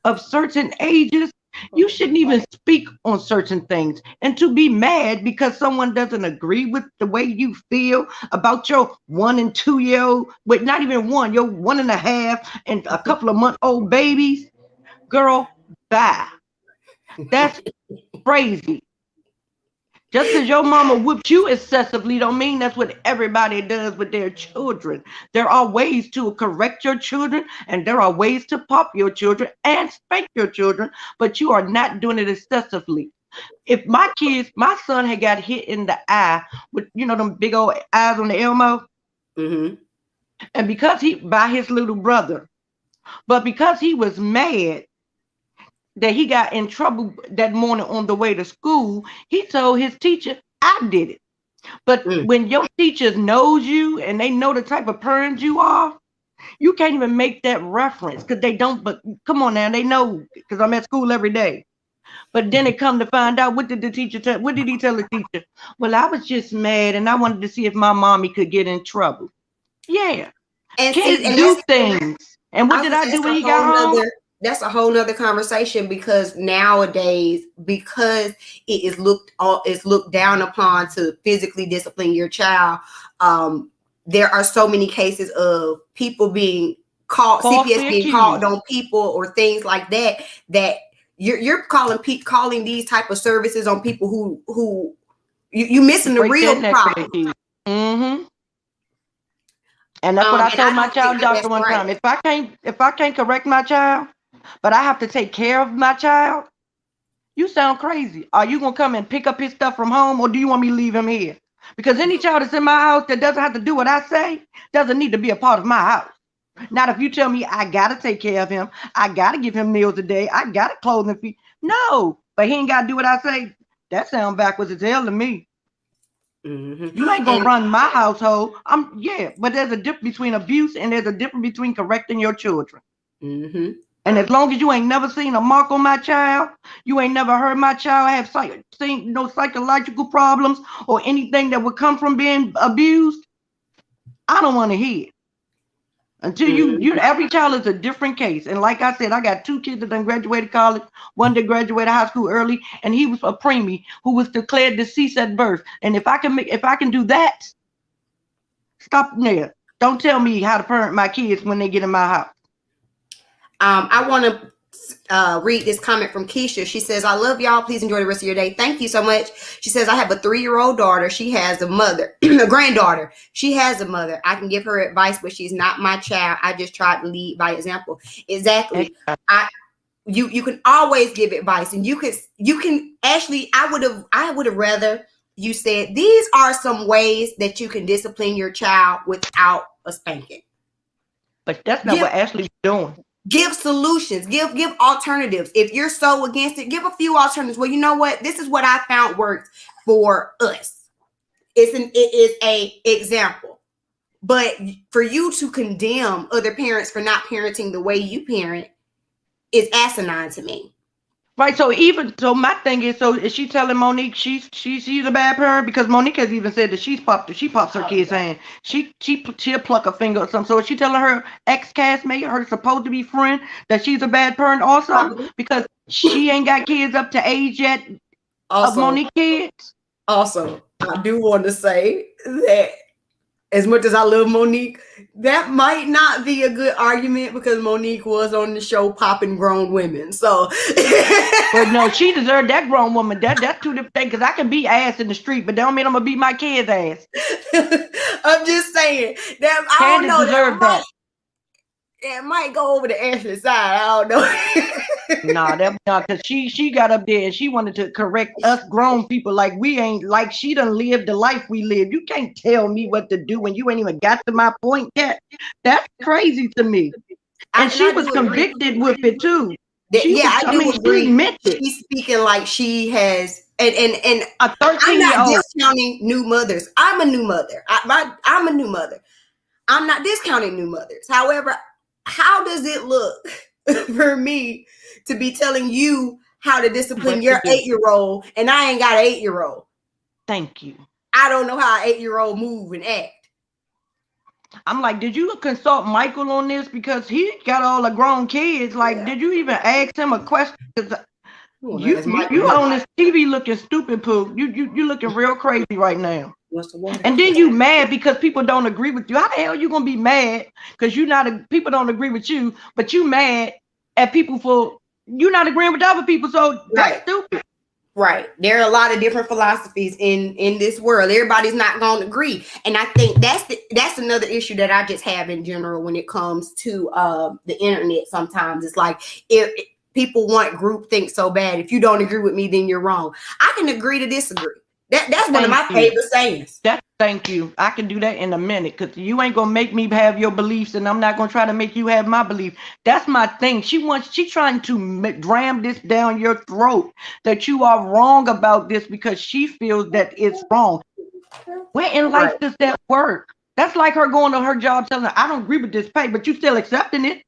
of certain ages, you shouldn't even speak on certain things. And to be mad because someone doesn't agree with the way you feel about your 1 and 2 year old, but not even one, your 1.5 and a couple of month old babies, girl, bye. That's crazy. Just because your mama whipped you excessively don't mean that's what everybody does with their children. There are ways to correct your children, and there are ways to pop your children and spank your children, but you are not doing it excessively. If my son had got hit in the eye with, them big old eyes on the Elmo, and because by his little brother, but because he was mad that he got in trouble that morning on the way to school, he told his teacher, I did it. But when your teachers knows you and they know the type of parent you are, you can't even make that reference, because they don't. But come on now, they know, because I'm at school every day. But then it come to find out, what did the teacher tell? What did he tell the teacher? Well, I was just mad and I wanted to see if my mommy could get in trouble. Yeah. And kids do things. And what did I do when he got home? That's a whole nother conversation, because nowadays, because it is looked down upon to physically discipline your child, there are so many cases of people being called, CPS being called on people or things like that, that you're calling these type of services on people who you missing the real problem. And that's what I told my child doctor one time. If I can't correct my child, but I have to take care of my child, you sound crazy. Are you gonna come and pick up his stuff from home, or do you want me to leave him here? Because any child that's in my house that doesn't have to do what I say doesn't need to be a part of my house. Not if you tell me I gotta take care of him, I gotta give him meals a day, I gotta clothe him feet. No, but he ain't gotta do what I say. That sounds backwards as hell to me. You ain't gonna run my household. But there's a difference between abuse and there's a difference between correcting your children. And as long as you ain't never seen a mark on my child, you ain't never heard my child have seen no psychological problems or anything that would come from being abused, I don't want to hear it. Until every child is a different case. And like I said, I got 2 kids that done graduated college, one that graduated high school early, and he was a preemie who was declared deceased at birth. And if I can do that, stop there. Don't tell me how to parent my kids when they get in my house. I want to read this comment from Keisha. She says, I love y'all. Please enjoy the rest of your day. Thank you so much. She says, I have a 3-year-old daughter. She has a mother, a granddaughter. She has a mother. I can give her advice, but she's not my child. I just tried to lead by example. Exactly. You can always give advice, and you can Ashley, I would have rather you said, these are some ways that you can discipline your child without a spanking. But that's not Give- what Ashley's doing. Give solutions, give alternatives. If you're so against it, give a few alternatives. Well, you know what? This is what I found works for us. It is a example. But for you to condemn other parents for not parenting the way you parent is asinine to me. Right, so my thing is, so is she telling Monique she's a bad parent? Because Monique has even said that she pops her kid's hand. She'll pluck a finger or something. So is she telling her ex-castmate, her supposed to be friend, that she's a bad parent also? Probably. Because she ain't got kids up to age yet of Monique kids? Also, I do want to say that as much as I love Monique, that might not be a good argument because Monique was on the show popping grown women. So, but no, she deserved that grown woman. That's two different things. Because I can beat ass in the street, but that don't mean I'm gonna beat my kid's ass. I'm just saying that I don't know. Deserve that. It might go over the Ashley side. I don't know. Nah, that not because she got up there and she wanted to correct us grown people like we ain't, like she done lived the life we live. You can't tell me what to do when you ain't even got to my point yet. That's crazy to me. And she was convicted with it too. I do agree. She meant it. She's speaking like she has, and a 13-year-old. I'm not discounting new mothers. I'm a new mother. I'm a new mother. I'm not discounting new mothers. However, how does it look for me to be telling you how to discipline your 8-year-old and I ain't got an 8-year-old? Thank you. I don't know how an 8-year-old move and act. I'm like, did you consult Michael on this? Because he got all the grown kids. Like, did you even ask him a question? You on this TV looking stupid, Pooh. You looking real crazy right now. And then you mad because people don't agree with you. How the hell you gonna be mad because people don't agree with you, but you mad at people for you not agreeing with other people? So that's stupid. Right. There are a lot of different philosophies in this world. Everybody's not going to agree. And I think that's another issue that I just have in general when it comes to the internet. Sometimes it's like if people want groupthink so bad. If you don't agree with me, then you're wrong. I can agree to disagree. That's one of my favorite sayings. Thank you. I can do that in a minute because you ain't gonna make me have your beliefs, and I'm not gonna try to make you have my belief. That's my thing. She's trying to dram this down your throat that you are wrong about this because she feels that it's wrong. Where in life does that work? That's like her going to her job telling her, "I don't agree with this pay," but you still accepting it.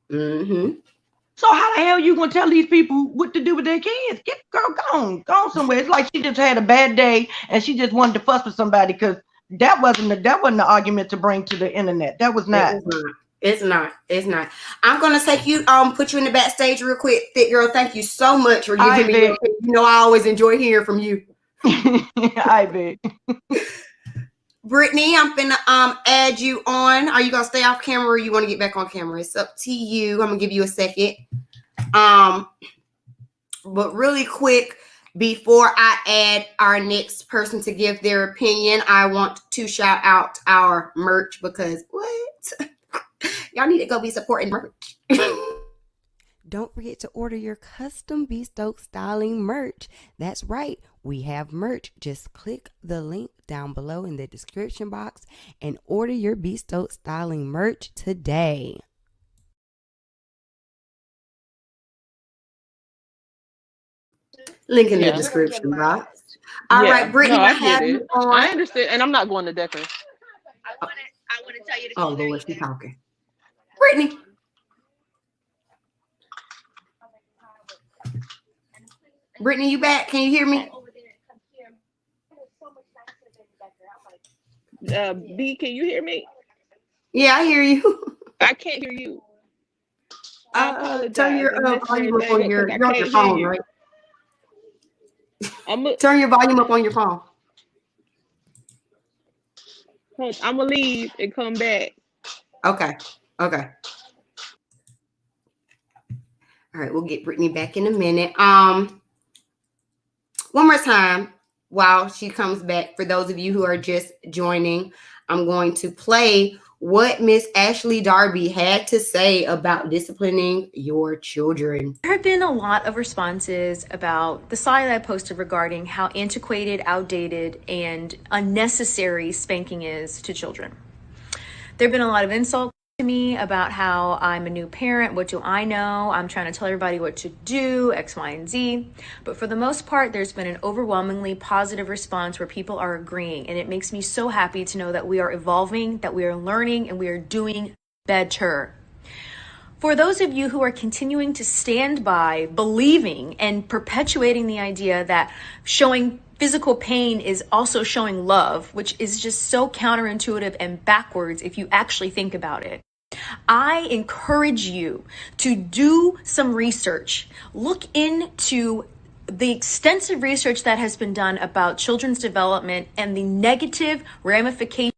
Mm-hmm. So how the hell you gonna tell these people what to do with their kids? Go on somewhere. It's like she just had a bad day and she just wanted to fuss with somebody because that wasn't the argument to bring to the internet. That was not. It's not. I'm gonna take you put you in the backstage real quick, thick girl. Thank you so much for giving me. You know I always enjoy hearing from you. I bet. Brittany, I'm gonna add you on. Are you gonna stay off camera or you want to get back on camera? It's up to you. I'm gonna give you a second. But really quick, before I add our next person to give their opinion, I want to shout out our merch because y'all need to go be supporting merch. Don't forget to order your custom B Stokes styling merch. That's right. We have merch. Just click the link down below in the description box and order your B Stokes styling merch today. Link in the description box. All right, Brittany, I have get you it. on. I understand, and I'm not going to Decker. I want to tell you. Oh Lord, she's talking. Brittany. Brittany, you back? Can you hear me? B, can you hear me? Yeah, I hear you. I can't hear you. Turn your volume up on your phone, right? Turn your volume up on your phone. I'm gonna leave and come back. Okay. All right, we'll get Brittany back in a minute. One more time while she comes back. For those of you who are just joining, I'm going to play what Miss Ashley Darby had to say about disciplining your children. There have been a lot of responses about the slide I posted regarding how antiquated, outdated, and unnecessary spanking is to children. There have been a lot of insults. to me about how I'm a new parent. What do I know? I'm trying to tell everybody what to do, X, Y, and Z. But for the most part, there's been an overwhelmingly positive response where people are agreeing. And it makes me so happy to know that we are evolving, that we are learning, and we are doing better. For those of you who are continuing to stand by, believing and perpetuating the idea that showing physical pain is also showing love, which is just so counterintuitive and backwards if you actually think about it, I encourage you to do some research. Look into the extensive research that has been done about children's development and the negative ramifications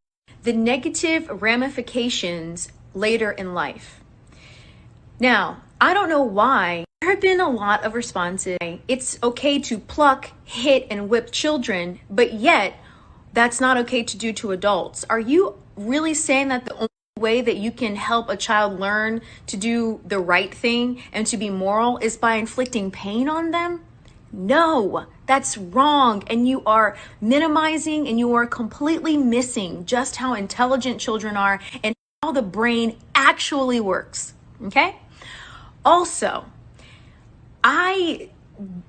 later in life. Now, I don't know why. There have been a lot of responses. It's okay to pluck, hit, and whip children, but yet that's not okay to do to adults. Are you really saying that the only way that you can help a child learn to do the right thing and to be moral is by inflicting pain on them? No, that's wrong. And you are minimizing and you are completely missing just how intelligent children are and how the brain actually works. Okay? Also, I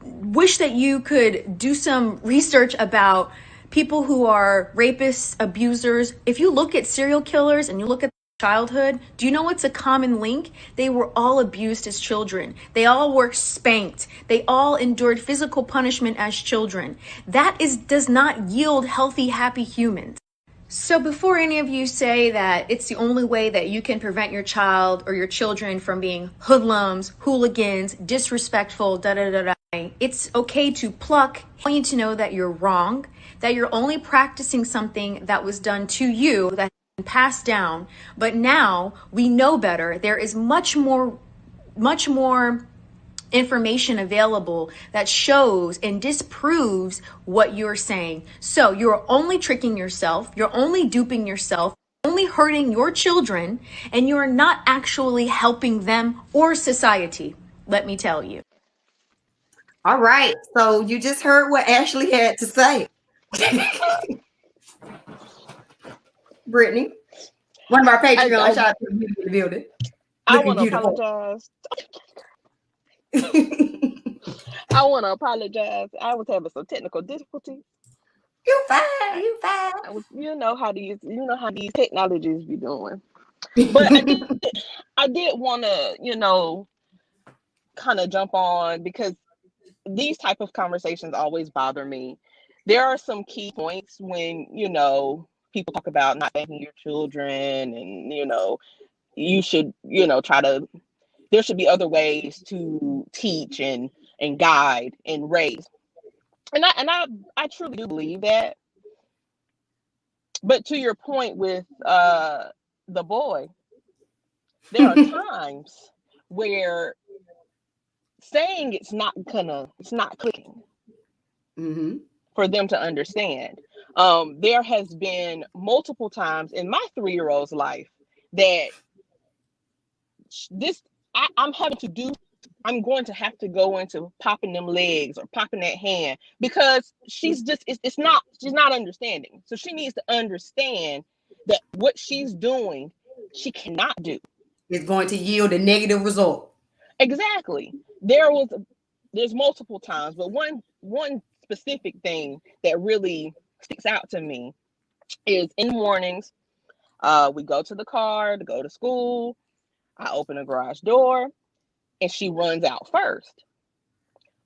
wish that you could do some research about people who are rapists, abusers. If you look at serial killers and you look at childhood, do you know what's a common link? They were all abused as children. They all were spanked. They all endured physical punishment as children. That does not yield healthy, happy humans. So before any of you say that it's the only way that you can prevent your child or your children from being hoodlums, hooligans, disrespectful, it's okay to pluck. I want you to know that you're wrong, that you're only practicing something that was done to you, that has been passed down. But now we know better. There is much more information available that shows and disproves what you're saying. So you're only tricking yourself, you're only duping yourself, only hurting your children, and you're not actually helping them or society, let me tell you. All right, so you just heard what Ashley had to say. Brittany, one of our Patreons, shout out to you in the building. I want to apologize. I want to apologize. I was having some technical difficulties. You fine. You know how these technologies be doing. But I did want to, kind of jump on because these type of conversations always bother me. There are some key points when, people talk about not banking your children and, you should, there should be other ways to teach and guide and raise. And I truly do believe that. But to your point with the boy, there are times where saying it's not clicking for them to understand. There has been multiple times in my 3-year-old's life that I'm going to have to go into popping them legs or popping that hand because she's not understanding. So she needs to understand that what she's doing, she cannot do. It's going to yield a negative result. Exactly. There's multiple times, but one specific thing that really sticks out to me is in the mornings, we go to the car to go to school. I open the garage door and she runs out first.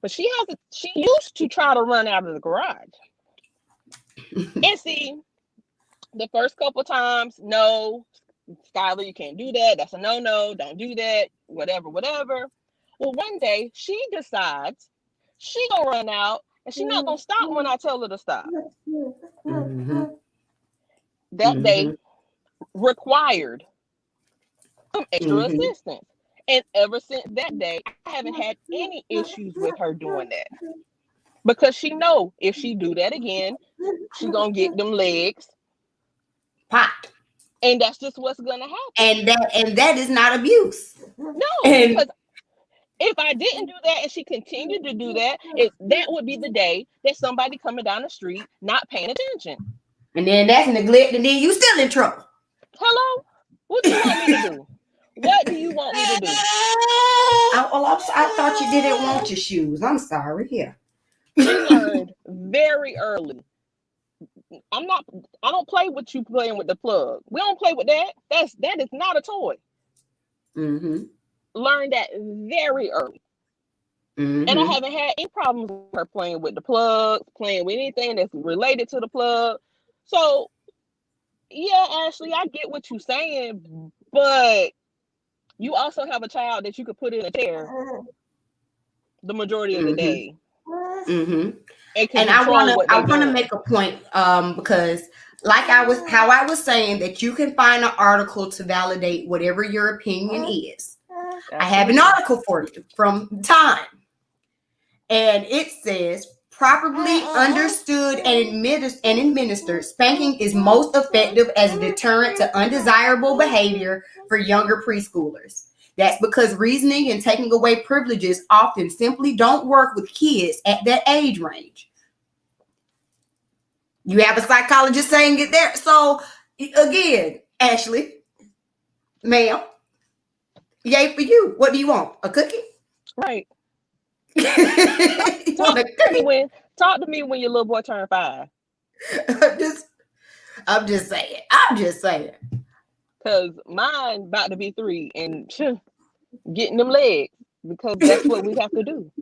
But she used to try to run out of the garage. And see, the first couple times, no, Skylar, you can't do that. That's a no, don't do that, whatever. Well, one day she decides she gonna run out and she's not gonna stop when I tell her to stop. That day required some extra assistance. And ever since that day, I haven't had any issues with her doing that. Because she know if she do that again, she gonna get them legs popped. And that's just what's gonna happen. And that is not abuse. No, because if I didn't do that and she continued to do that, that would be the day that somebody coming down the street not paying attention. And then that's neglect, and then you still in trouble. Hello? What do you want me to do? What do you want me to do? I thought you didn't want your shoes. I'm sorry. Here. We learned very early. I don't play with you playing with the plug. We don't play with that. That is not a toy. Mm-hmm. Learned that very early. Mm-hmm. And I haven't had any problems with her playing with the plug, playing with anything that's related to the plug. So, yeah, Ashley, I get what you're saying, but you also have a child that you could put in a chair the majority of the day. Mm-hmm. And I want to make a point because how I was saying that you can find an article to validate whatever your opinion is. I have an article for you from Time. And it says, properly understood and administered, spanking is most effective as a deterrent to undesirable behavior for younger preschoolers. That's because reasoning and taking away privileges often simply don't work with kids at that age range. You have a psychologist saying it there. So, again, Ashley, ma'am, yay for you. What do you want? A cookie? Right. Talk to me when your little boy turned 5. I'm just saying. Because mine about to be 3 and getting them legs because that's what we have to do.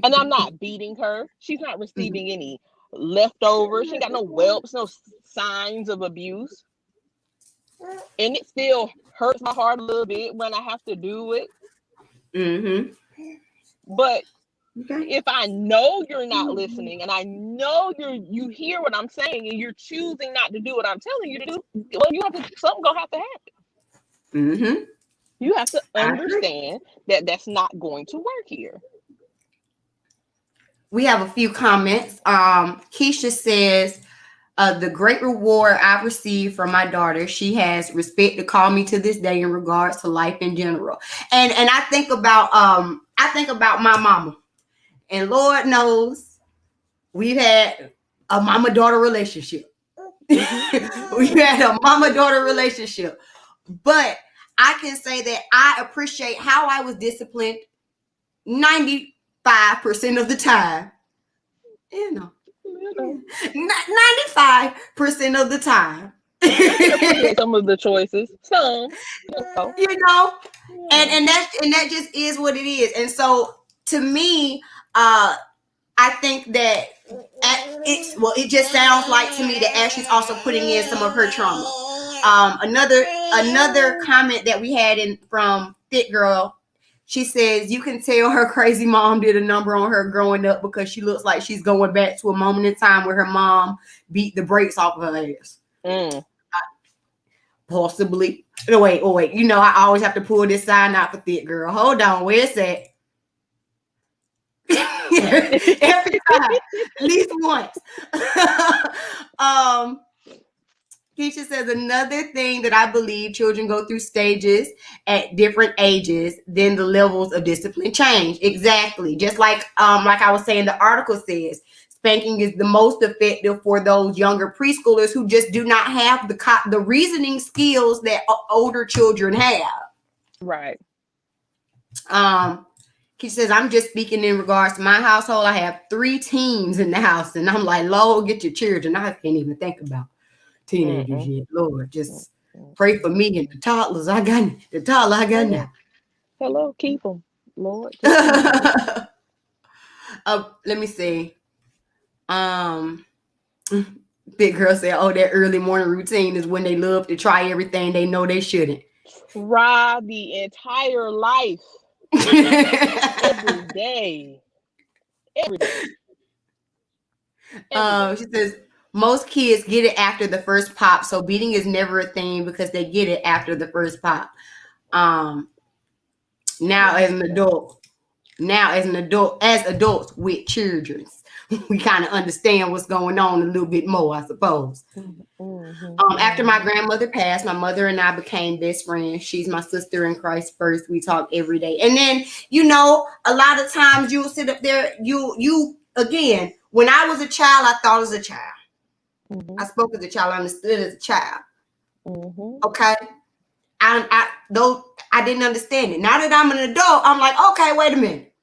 And I'm not beating her. She's not receiving any leftovers. She ain't got no whelps, no signs of abuse. And it still hurts my heart a little bit when I have to do it. Mm-hmm. But if I know you're not listening and I know you hear what I'm saying and you're choosing not to do what I'm telling you to do, well, something gonna have to happen. Mm-hmm. You have to understand that that's not going to work here. We have a few comments. Keisha says, the great reward I've received from my daughter, she has respect to call me to this day in regards to life in general. And I think about my mama. And Lord knows we've had a mama-daughter relationship. We've had a mama-daughter relationship. But I can say that I appreciate how I was disciplined 95% of the time. 95% of the time. Some of the choices. Some. And that just is what it is. And so to me, I think that it just sounds like to me that Ashley's also putting in some of her trauma. Another comment that we had from Fit Girl, she says, you can tell her crazy mom did a number on her growing up because she looks like she's going back to a moment in time where her mom beat the brakes off of her ass. Possibly. Oh, wait. I always have to pull this sign out for Fit Girl. Hold on. Where's that? Every time. At least once. Keisha says, another thing that I believe children go through stages at different ages, then the levels of discipline change. Exactly. Just like I was saying, the article says, spanking is the most effective for those younger preschoolers who just do not have the reasoning skills that older children have. Right. She says, I'm just speaking in regards to my household. I have 3 teens in the house, and I'm like, Lord, get your children. I can't even think about teenagers yet. Lord, just pray for me and the toddlers I got. The toddler I got now. Hello, keep them, Lord. Let me see. Big girl said, oh, that early morning routine is when they love to try everything they know they shouldn't. Try the entire life. Every day. She says, most kids get it after the first pop, so beating is never a thing because they get it after the first pop. Now as adults with children, we kind of understand what's going on a little bit more, I suppose. After my grandmother passed, my mother and I became best friends. She's my sister in Christ first. We talk every day. And then, a lot of times you'll sit up there, you again, when I was a child, I thought as a child. I spoke as a child, I understood as a child. Okay. I didn't understand it. Now that I'm an adult, I'm like, okay, wait a minute.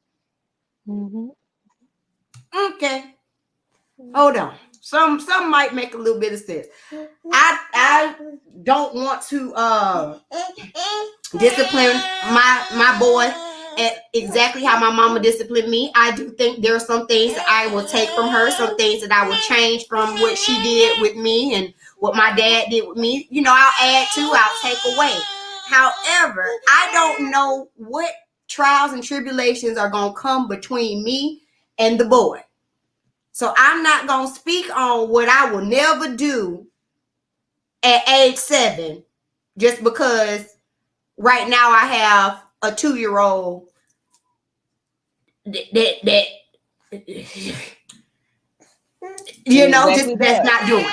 Okay, hold on. Some might make a little bit of sense. I don't want to discipline my boy at exactly how my mama disciplined me. I do think there are some things that I will take from her, some things that I will change from what she did with me and what my dad did with me. You know, I'll add to, I'll take away. However, I don't know what trials and tribulations are going to come between me and the boy. So I'm not going to speak on what I will never do at age 7 just because right now I have a 2-year-old that you know, exactly just that's not doing.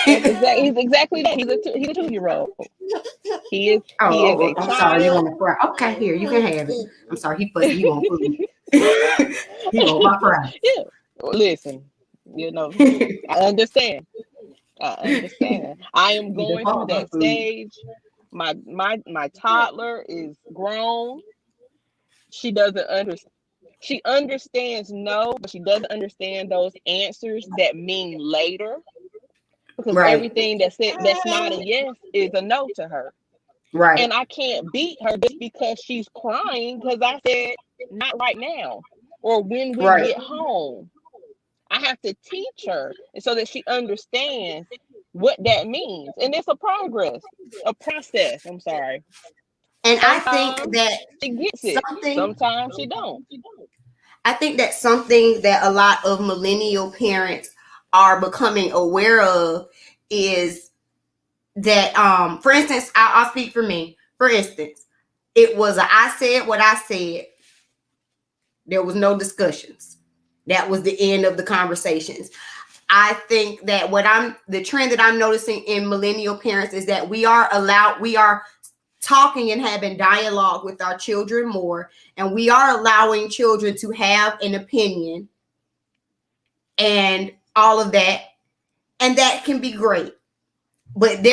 He's exactly that. He's a 2-year-old. He is a I'm child. sorry, you want to fry? Okay, here, you can have it. I'm sorry, he fussy. He won't food. He won't my fry. Yeah. Listen, you know, I understand. I am going through that stage. My toddler is grown. She doesn't understand. She understands no, but she doesn't understand those answers that mean later. Because everything that's not a yes is a no to her. Right. And I can't beat her just because she's crying because I said not right now or when we get home. I have to teach her so that she understands what that means. And it's a process. I'm sorry. And sometimes I think that she gets it. Sometimes she don't. I think that's something that a lot of millennial parents are becoming aware of is that, for instance, I'll speak for me. For instance, it was I said what I said. There was no discussions. That was the end of the conversations. I think that the trend that I'm noticing in millennial parents is that we are talking and having dialogue with our children more, and we are allowing children to have an opinion and all of that, and that can be great. But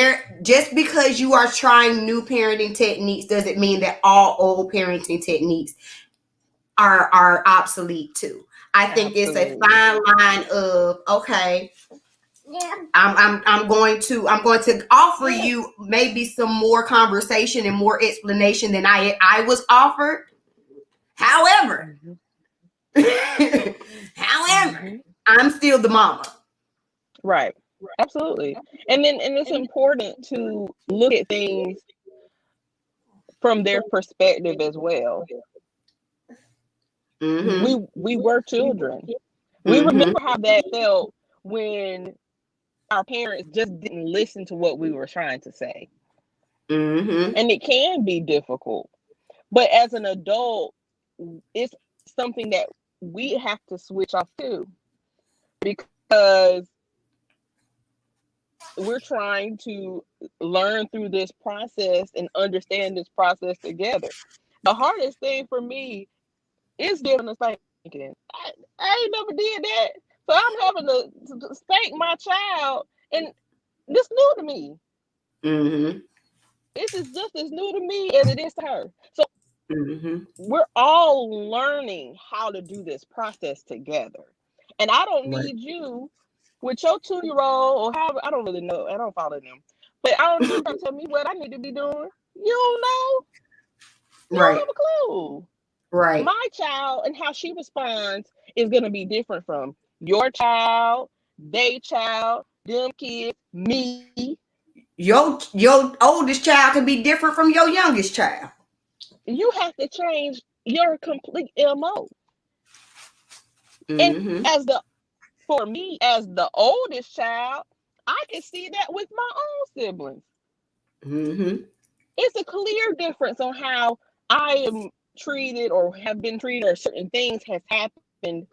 just because you are trying new parenting techniques doesn't mean that all old parenting techniques are obsolete too. I think it's a fine line of, okay, I'm going to offer you maybe some more conversation and more explanation than I was offered. However, I'm still the mama. Right. Absolutely. And it's important to look at things from their perspective as well. Mm-hmm. We were children. We remember how that felt when our parents just didn't listen to what we were trying to say. And it can be difficult. But as an adult, it's something that we have to switch off to, because we're trying to learn through this process and understand this process together. The hardest thing for me is giving a spanking. I ain't never did that. So I'm having to spank my child, and this new to me. This is just as new to me as it is to her. So we're all learning how to do this process together. And I don't need you with your 2-year-old or however, I don't really know. I don't follow them. But I don't need you to tell me what I need to be doing. You don't know. You don't have a clue. Right. My child and how she responds is going to be different from your child, they child, them kids, me. Your oldest child can be different from your youngest child. You have to change your complete MO. And for me, as the oldest child, I can see that with my own siblings. It's a clear difference on how I am treated or have been treated, or certain things have happened,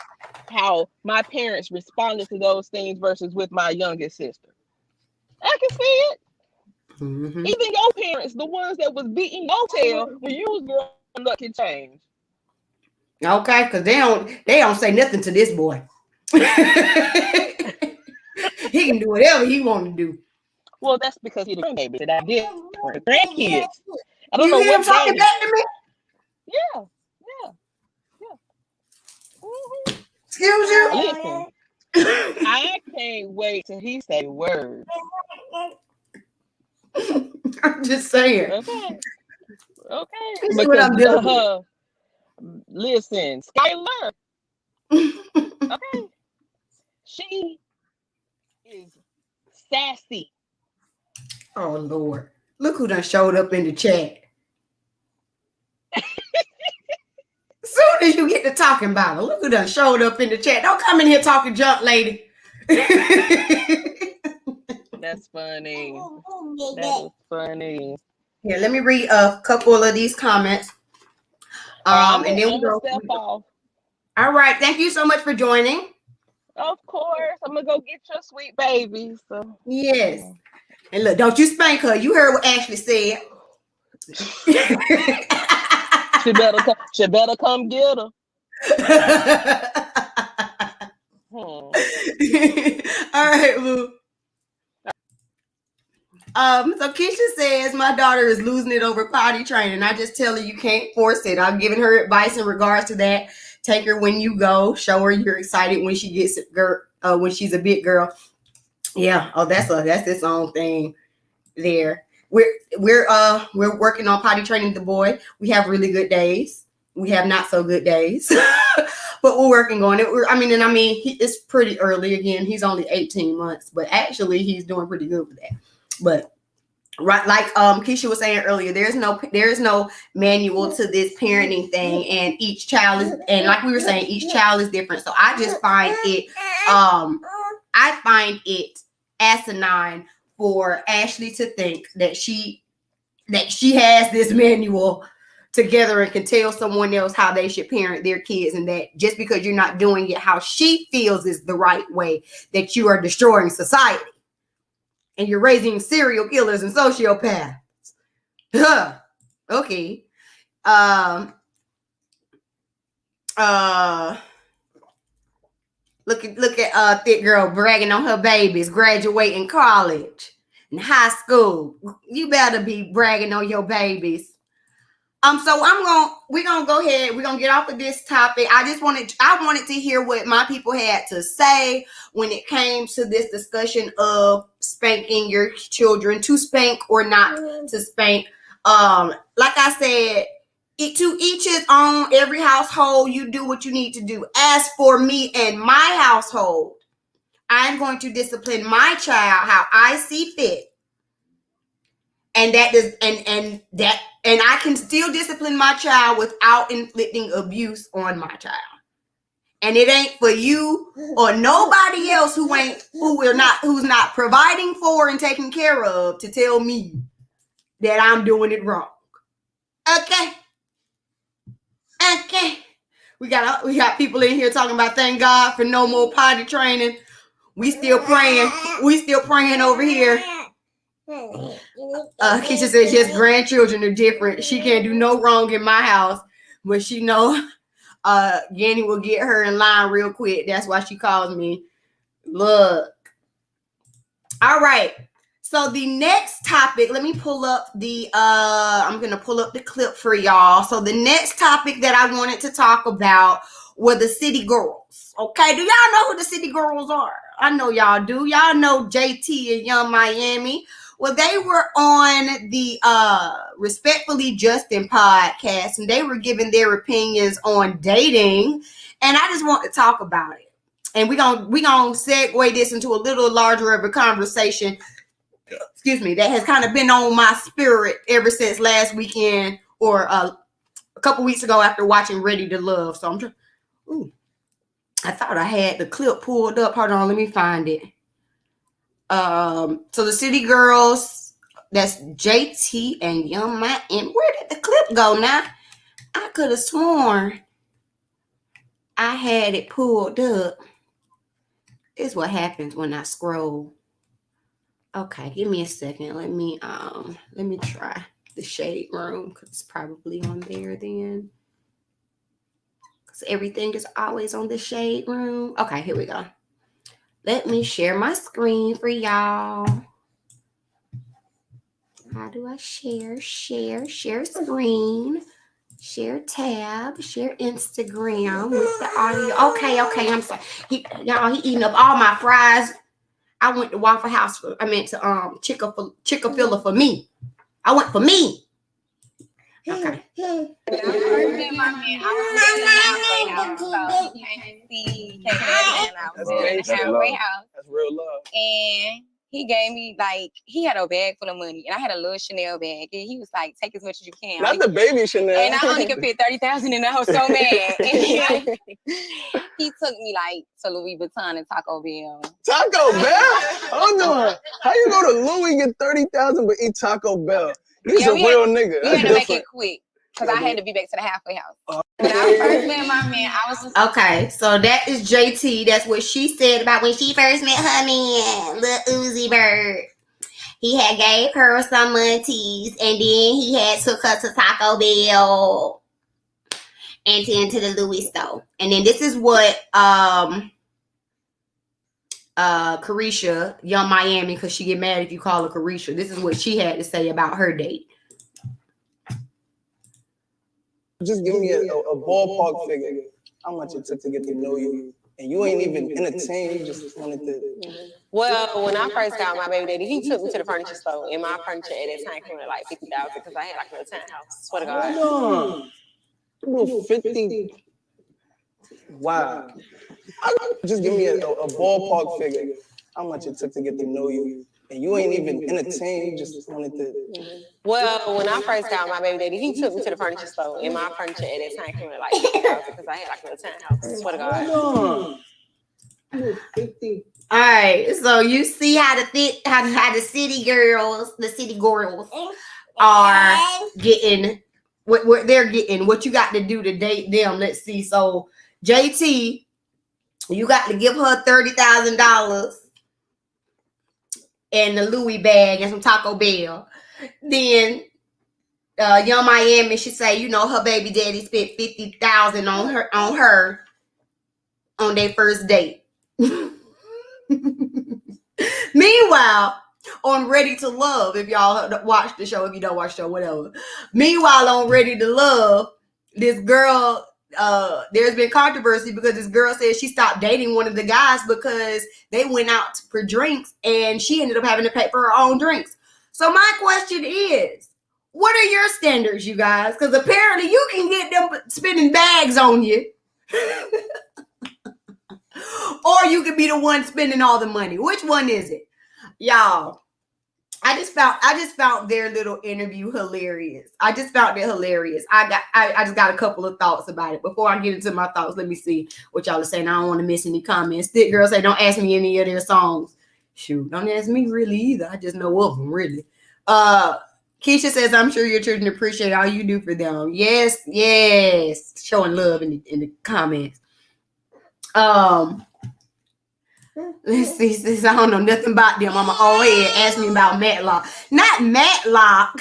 how my parents responded to those things versus with my youngest sister. I can see it. Even your parents, the ones that was beating your tail when you was growing up, can change. Okay, because they don't say nothing to this boy. He can do whatever he want to do. Well, that's because he's the grandbaby that I did for the grandkids. I don't You know hear him what talking daddy. back to me? Yeah, yeah. Mhm. Excuse you? Listen, I can't wait till he say words. I'm just saying. Okay, okay. This is what Because I'm dealing with. listen, Skylar, okay, she is sassy. Oh Lord. Look who done showed up in the chat. Soon as you get to talking about her, look who done showed up in the chat. Don't come in here talking junk, lady. That's funny. That is funny. Here, let me read a couple of these comments. I'm And then we gonna go. step off. All right. Thank you so much for joining. Of course, I'm gonna go get your sweet baby. So Yes. And look, don't you spank her. You heard what Ashley said. she better come get her. All right, boo. So Keisha says my daughter is losing it over potty training. I just tell her you can't force it. I'm giving her advice in regards to that. Take her when you go. Show her you're excited when she gets when she's a big girl. Yeah. Oh, that's its own thing there. We're working on potty training the boy. We have really good days. We have not so good days. But we're working on it. It's pretty early. Again, he's only 18 months, but actually he's doing pretty good with that. But right, like Keisha was saying earlier, there is no manual to this parenting thing, and each child is, and like we were saying, each child is different. So I just find it asinine for Ashley to think that she has this manual together and can tell someone else how they should parent their kids, and that just because you're not doing it how she feels is the right way, that you are destroying society and you're raising serial killers and sociopaths. Okay. Look at thick girl bragging on her babies graduating college and high school. You better be bragging on your babies. So we're gonna go ahead. We're gonna get off of this topic. I wanted to hear what my people had to say when it came to this discussion of spanking your children, to spank or not to spank. Like I said, to each his own. Every household, you do what you need to do. As for me and my household, I'm going to discipline my child how I see fit. And that is, and I can still discipline my child without inflicting abuse on my child. And it ain't for you or nobody else who's not providing for and taking care of to tell me that I'm doing it wrong. Okay. We got people in here talking about thank God for no more potty training. We still praying. Over here. Keisha says, yes, grandchildren are different. She can't do no wrong in my house, but she know Yanni will get her in line real quick. That's why she calls me. Look. All right. So the next topic, let me pull up I'm going to pull up the clip for y'all. So the next topic that I wanted to talk about were the city girls. Okay. Do y'all know who the city girls are? I know y'all do. Y'all know JT and Young Miami. Well, they were on the Respectfully Justin podcast, and they were giving their opinions on dating. And I just want to talk about it. And we're gonna segue this into a little larger of a conversation. Excuse me, that has kind of been on my spirit ever since last weekend or a couple weeks ago after watching Ready to Love. So I thought I had the clip pulled up. Hold on, let me find it. So the city girls, that's JT and Young Matt. And where did the clip go now? I could have sworn I had it pulled up. This is what happens when I scroll. Okay, give me a second. Let me try the shade room because it's probably on there then. Because everything is always on the shade room. Okay, here we go. Let me share my screen for y'all. How do I share screen, share tab, share Instagram with the audio? Okay, I'm sorry. He eating up all my fries. I went to Waffle House to Chick-fil-A for me. I went for me. Okay. When I first met my man, I was in the halfway house. So he came and I was in the halfway house. That's real love. And he gave me, like, he had a bag full of money, and I had a little Chanel bag, and he was like, take as much as you can. Not the baby Chanel. And I only could fit 30,000, and I was so mad. And he took me, like, to Louis Vuitton and Taco Bell. Taco Bell? Hold on. How you go to Louis and get 30,000 but eat Taco Bell? He's a real nigga. We had to make it quick, because I had to be back to the halfway house. When I first met my man, I was just... Okay, so that is JT. That's what she said about when she first met her man, Lil Uzi Bird. He had gave her some munties, and then he had took her to Taco Bell and then to the Louis store. And then this is what Carisha, Young Miami, because she get mad if you call her Carisha. This is what she had to say about her date. Just give me a ballpark figure. How much it took to get to know you. And you ain't even entertained, you just wanted to. Well, when I first got my baby daddy, he took me to the furniture store. And my furniture at that time came to like 50,000 because I had like a little townhouse. Swear to God. Hold on. 50. Wow. Just give me a ballpark figure. How much it took to get to know you. And you ain't even entertained, you just wanted to. Well, when I first got my baby daddy, he took me to the furniture store. And my furniture at that time came to like 50,000 because I had like a little townhouse. Swear to God. Hold on. 50. All right, so you see how the city girls are getting what they're getting. What you got to do to date them? Let's see. So JT, you got to give her $30,000 and the Louis bag and some Taco Bell. Then Young Miami should say, you know, her baby daddy spent $50,000 on her on their first date. Meanwhile, on Ready to Love, if y'all watch the show, if you don't watch the show, whatever. Meanwhile, on Ready to Love, this girl, there's been controversy because this girl said she stopped dating one of the guys because they went out for drinks and she ended up having to pay for her own drinks. So my question is, what are your standards, you guys? Because apparently you can get them spending bags on you. Or you could be the one spending all the money. Which one is it? Y'all, I just found their little interview hilarious. I just found it hilarious. I just got a couple of thoughts about it. Before I get into my thoughts, let me see what y'all are saying. I don't want to miss any comments. Thick girl say, don't ask me any of their songs. Shoot, don't ask me really either. I just know of them, really. Keisha says, I'm sure your children appreciate all you do for them. Yes. Showing love in the comments. Let's see, since I don't know nothing about them, I'm all head ask me about Matlock. Not Matlock.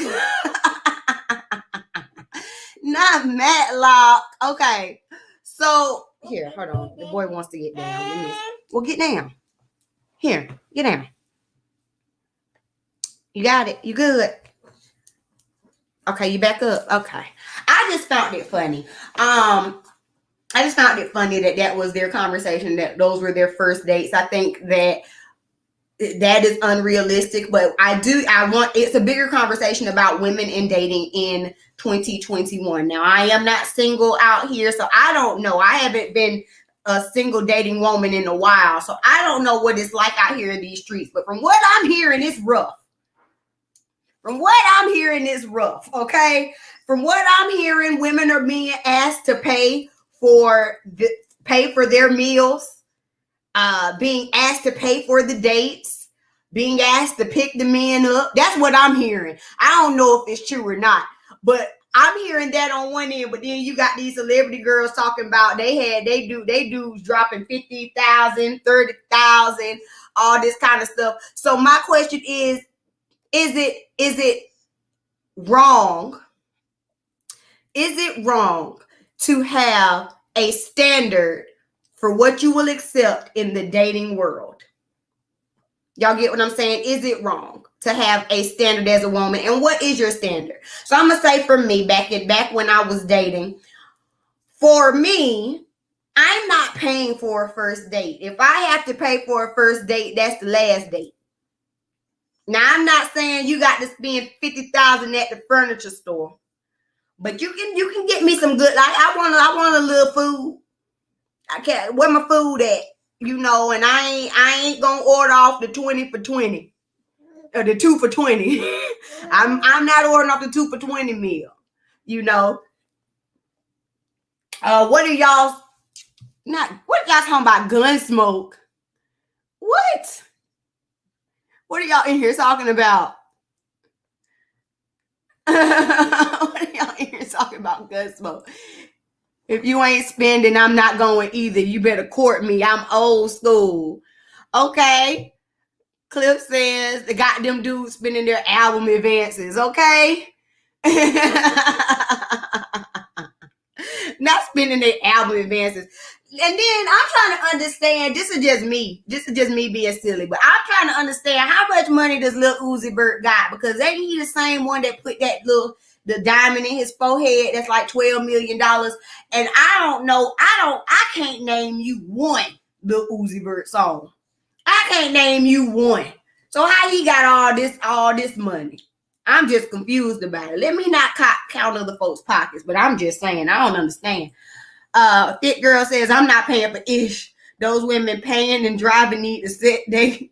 Not Matlock. Okay. So here, hold on. The boy wants to get down. Well, get down. Here, get down. You got it. You good. Okay, you back up. Okay. I just found it funny. I just found it funny that was their conversation, that those were their first dates. I think that is unrealistic, but it's a bigger conversation about women in dating in 2021. Now, I am not single out here, so I don't know. I haven't been a single dating woman in a while, so I don't know what it's like out here in these streets, but from what I'm hearing, it's rough. Okay? From what I'm hearing, women are being asked to pay for their meals, being asked to pay for the dates, being asked to pick the men up. That's what I'm hearing. I don't know if it's true or not, but I'm hearing that on one end. But then you got these celebrity girls talking about they dudes dropping 50,000, 30,000, all this kind of stuff. So my question is it wrong? Is it wrong to have a standard for what you will accept in the dating world? Y'all get what I'm saying? Is it wrong to have a standard as a woman? And what is your standard? So I'm gonna say for me, back when I was dating, for me, I'm not paying for a first date. If I have to pay for a first date, that's the last date. Now I'm not saying you got to spend $50,000 at the furniture store, but you can get me some good. Like I want a little food. I can't. Where my food at? You know, and I ain't gonna order off the 20 for 20 or the 2 for 20. I'm not ordering off the 2 for 20 meal. You know. What are y'all talking about? Gun smoke? What? What are y'all in here talking about? What are y'all in here talking about? Gun smoke? If you ain't spending, I'm not going either. You better court me. I'm old school. Okay. Cliff says the goddamn dudes spending their album advances. Okay. Not spending their album advances. And then I'm trying to understand, this is just me being silly, but I'm trying to understand how much money does Lil Uzi Vert got, because ain't he the same one that put the diamond in his forehead that's like $12 million? And I don't know, I can't name you one Lil Uzi Vert song. I can't name you one. So how he got all this money? I'm just confused about it. Let me not count other folks' pockets, but I'm just saying, I don't understand. Fit Girl says, I'm not paying for ish. Those women paying and driving need to sit. Because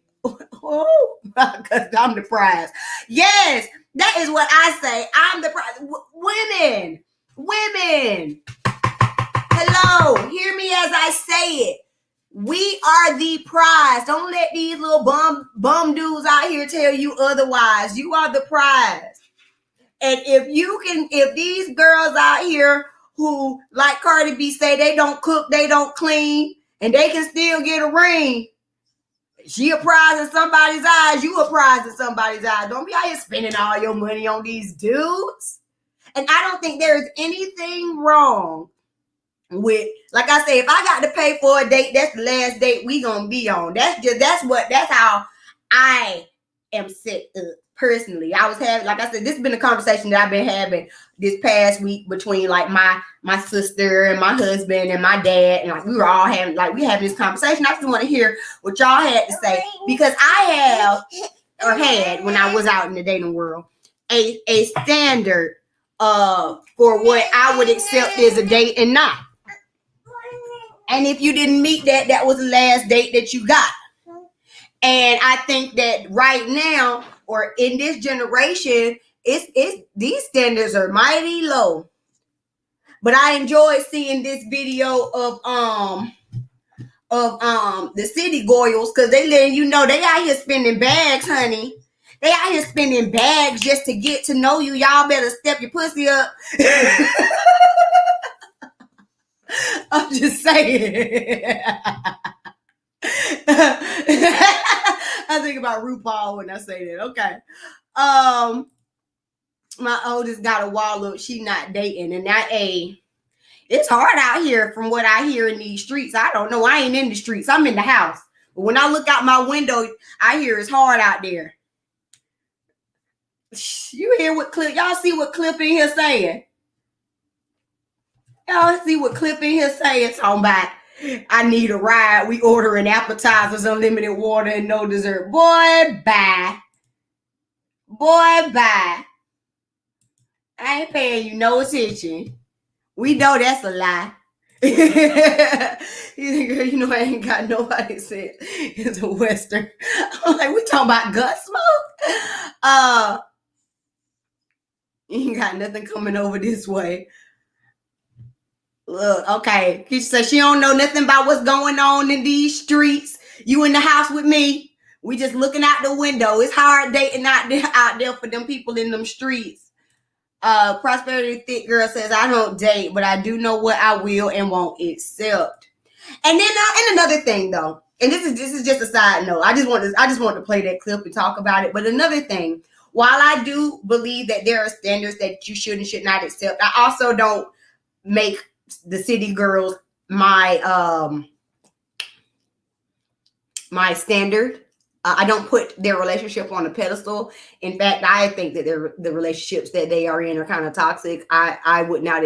I'm the prize. Yes, that is what I say. I'm the prize. Women. Hello, hear me as I say it. We are the prize. Don't let these little bum dudes out here tell you otherwise. You are the prize. And if these girls out here who, like Cardi B say, they don't cook, they don't clean, and they can still get a ring, she a prize in somebody's eyes, you a prize in somebody's eyes. Don't be out here spending all your money on these dudes. And I don't think there is anything wrong with, like I say, if I got to pay for a date, that's the last date we gonna be on. That's how I am set up. Personally, I was having, like I said, this has been a conversation that I've been having this past week between like my sister and my husband and my dad, and like we having this conversation. I just want to hear what y'all had to say, because I had when I was out in the dating world a standard for what I would accept as a date and not. And if you didn't meet that, that was the last date that you got. And I think that right now, or in this generation, it's these standards are mighty low. But I enjoyed seeing this video of the city goyles, because they letting you know they out here spending bags, honey. They out here spending bags just to get to know you. Y'all better step your pussy up. I'm just saying. I think about RuPaul when I say that. Okay. My oldest got a wall up. She not dating. And it's hard out here from what I hear in these streets. I don't know. I ain't in the streets. I'm in the house. But when I look out my window, I hear it's hard out there. You hear what Cliff? Y'all see what Cliff in here saying? Y'all see what Cliff in here saying? Talking about, I need a ride. We ordering appetizers, unlimited water, and no dessert. Boy, bye. Boy, bye. I ain't paying you no attention. We know that's a lie. You know, I ain't got nobody said it's a Western. I'm like, we talking about gun smoke? You ain't got nothing coming over this way. Look, okay. She said she don't know nothing about what's going on in these streets. You in the house with me. We just looking out the window. It's hard dating out there for them people in them streets. Prosperity Thick Girl says, I don't date, but I do know what I will and won't accept. And then and another thing though, and this is just a side note. I just want to play that clip and talk about it. But another thing, while I do believe that there are standards that you should and should not accept, I also don't make the city girls my my standard. I don't put their relationship on a pedestal. In fact, I think that the relationships that they are in are kind of toxic. I would not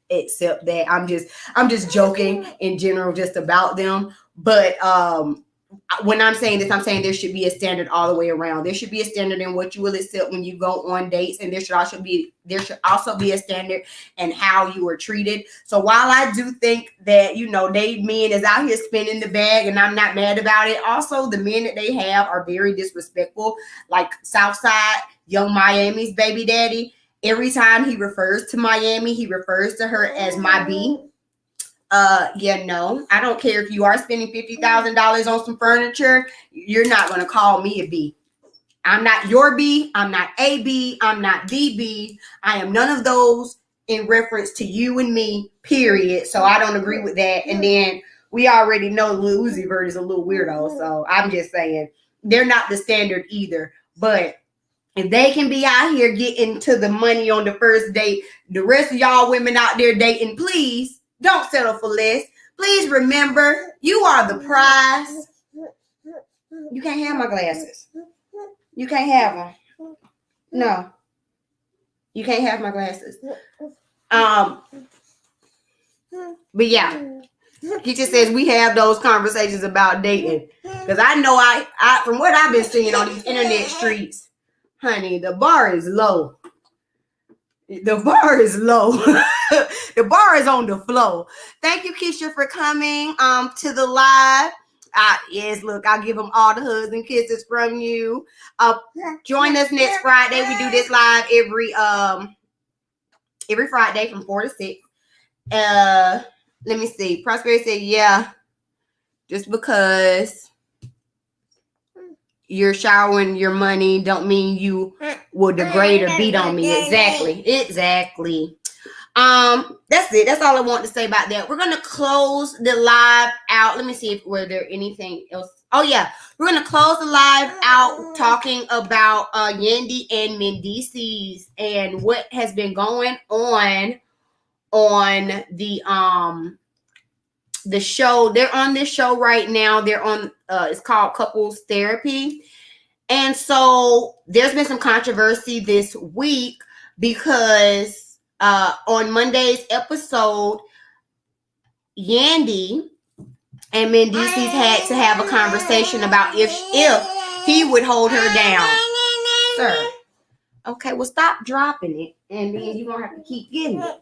accept that. I'm just joking in general just about them. But when I'm saying this, I'm saying there should be a standard all the way around. There should be a standard in what you will accept when you go on dates, and there should also be a standard in how you are treated. So while I do think that, you know, they men is out here spinning the bag, and I'm not mad about it, also the men that they have are very disrespectful. Like Southside, Young Miami's baby daddy. Every time he refers to Miami, he refers to her as my B. Yeah, no, I don't care if you are spending $50,000 on some furniture. You're not going to call me a B. I'm not your B. I'm not a B. I'm not the B. I am none of those in reference to you and me, period. So I don't agree with that. And then we already know Lil Uzi Vert is a little weirdo. So I'm just saying they're not the standard either. But if they can be out here getting to the money on the first date, the rest of y'all women out there dating, please don't settle for less. Please remember, you are the prize. You can't have my glasses. You can't have them. No. You can't have my glasses. But yeah. He just says we have those conversations about dating. Because I know I from what I've been seeing on these internet streets, honey, the bar is low. The bar is low. The bar is on the floor. Thank you, Keisha, for coming to the live. Yes, look, I'll give them all the hugs and kisses from you. Join us next Friday. We do this live every Friday from 4 to 6. Let me see. Prosperity said, yeah, just because you're showering your money don't mean you will degrade or beat on me. Exactly. That's it. That's all I want to say about that. We're gonna close the live out. Let me see if were there anything else. Oh yeah, we're gonna close the live out talking about Yandy and Mendices and what has been going on the show. They're on this show right now. They're on it's called Couples Therapy. And so there's been some controversy this week because on Monday's episode, Yandy and Mendices had to have a conversation about if he would hold her down. Sir. Okay, well, stop dropping it, and then you're going to have to keep getting it.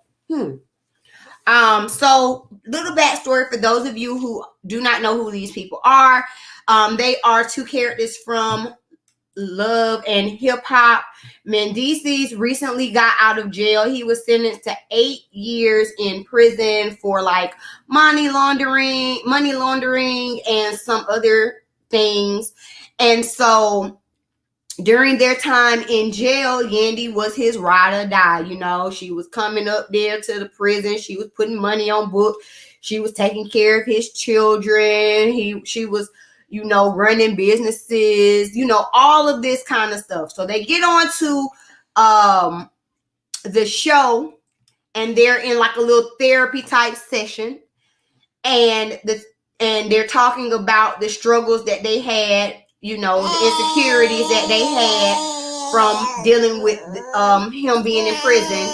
So little backstory for those of you who do not know who these people are. They are two characters from Love and Hip Hop. Mendices recently got out of jail. He was sentenced to 8 years in prison for like money laundering, and some other things. And so during their time in jail, Yandy was his ride or die. You know, she was coming up there to the prison. She was putting money on books. She was taking care of his children. She was, you know, running businesses, you know, all of this kind of stuff. So they get on to the show, and they're in like a little therapy type session, and they're talking about the struggles that they had, you know, the insecurities that they had from dealing with him being in prison.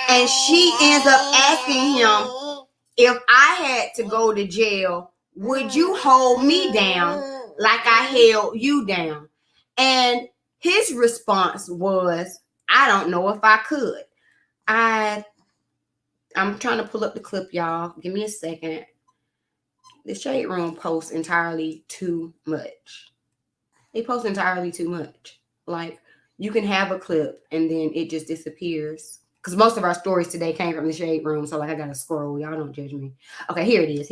And she ends up asking him, if I had to go to jail, would you hold me down like I held you down? And his response was, I don't know if I could. I'm trying to pull up the clip, y'all. Give me a second. The Shade Room posts entirely too much. They post entirely too much. Like, you can have a clip and then it just disappears. Because most of our stories today came from the Shade Room. So, like, I got to scroll. Y'all don't judge me. Okay, here it is.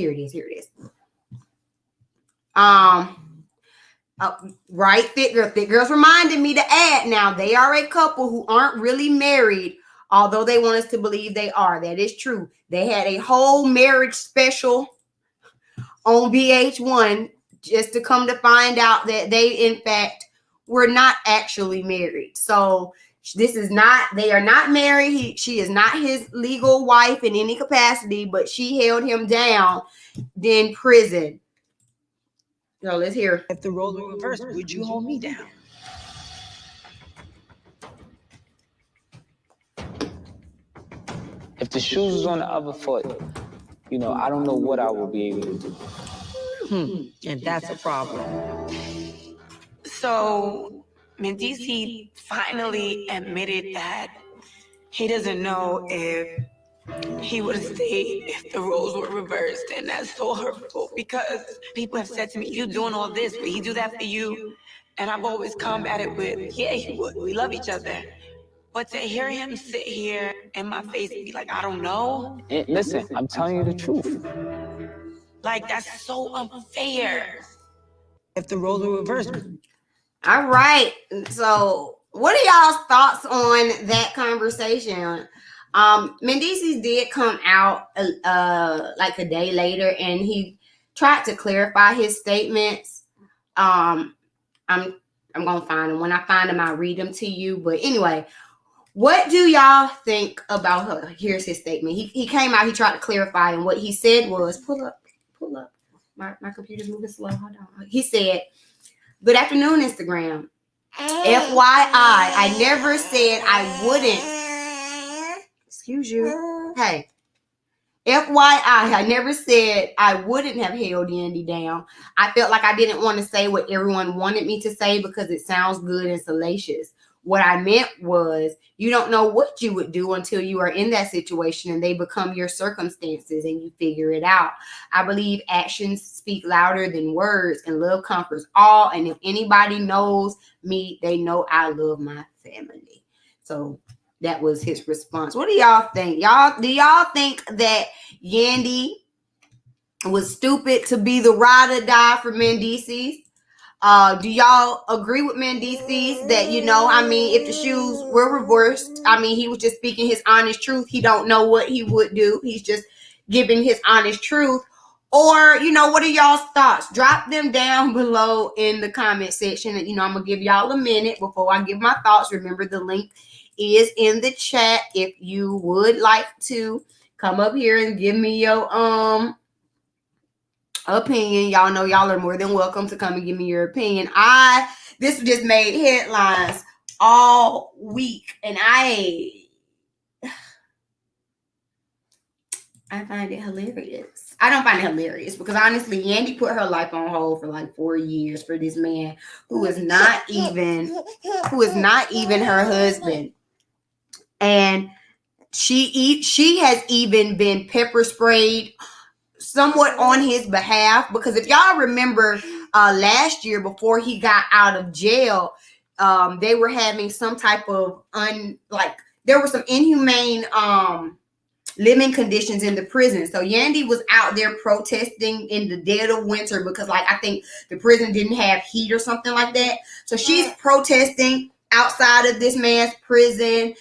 Right, Thick Girls reminded me to add, now they are a couple who aren't really married, although they want us to believe they are. That is true. They had a whole marriage special on VH1 just to come to find out that they, in fact, were not actually married. So they are not married. She is not his legal wife in any capacity, but she held him down in prison. Yo, let's hear. If the roles were reversed, would you hold me down? If the shoes was on the other foot, I don't know what I would be able to do. And that's a problem. So, Mendici finally admitted that he doesn't know if he would have stayed if the roles were reversed, and that's so hurtful because people have said to me, "You doing all this, but he do that for you," and I've always combated with, "Yeah, he would. We love each other." But to hear him sit here in my face and be like, "I don't know," And listen, I'm telling you the truth. like that's so unfair. If the roles were reversed. All right. So, what are y'all's thoughts on that conversation? Mendici did come out like a day later, and he tried to clarify his statements. I'm gonna find them. When I find them, I'll read them to you. But anyway, what do y'all think about her? Here's his statement. He came out. He tried to clarify, and what he said was, pull up. My computer's moving slow. Hold on. He said, "Good afternoon, Instagram. FYI, I never said I wouldn't." Excuse you. Hey. FYI, I never said I wouldn't have held Yandy down. I felt like I didn't want to say what everyone wanted me to say because it sounds good and salacious. What I meant was, you don't know what you would do until you are in that situation and they become your circumstances and you figure it out. I believe actions speak louder than words, and love conquers all. And if anybody knows me, they know I love my family." So that was his response. What do y'all think? Do y'all think that Yandy was stupid to be the ride or die for Mendici? Do y'all agree with Mendici that, if the shoes were reversed, he was just speaking his honest truth. He don't know what he would do. He's just giving his honest truth. Or, what are y'all's thoughts? Drop them down below in the comment section. And, I'm going to give y'all a minute before I give my thoughts. Remember, the link is in the chat if you would like to come up here and give me your opinion. Y'all know y'all are more than welcome to come and give me your opinion. This just made headlines all week, and I find it hilarious. I don't find it hilarious because honestly, Yandy put her life on hold for like 4 years for this man who is not even her husband. And she has even been pepper sprayed somewhat on his behalf, because if y'all remember last year before he got out of jail, they were having some type of there were some inhumane living conditions in the prison. So Yandy was out there protesting in the dead of winter because I think the prison didn't have heat or something like that. So she's protesting outside of this man's prison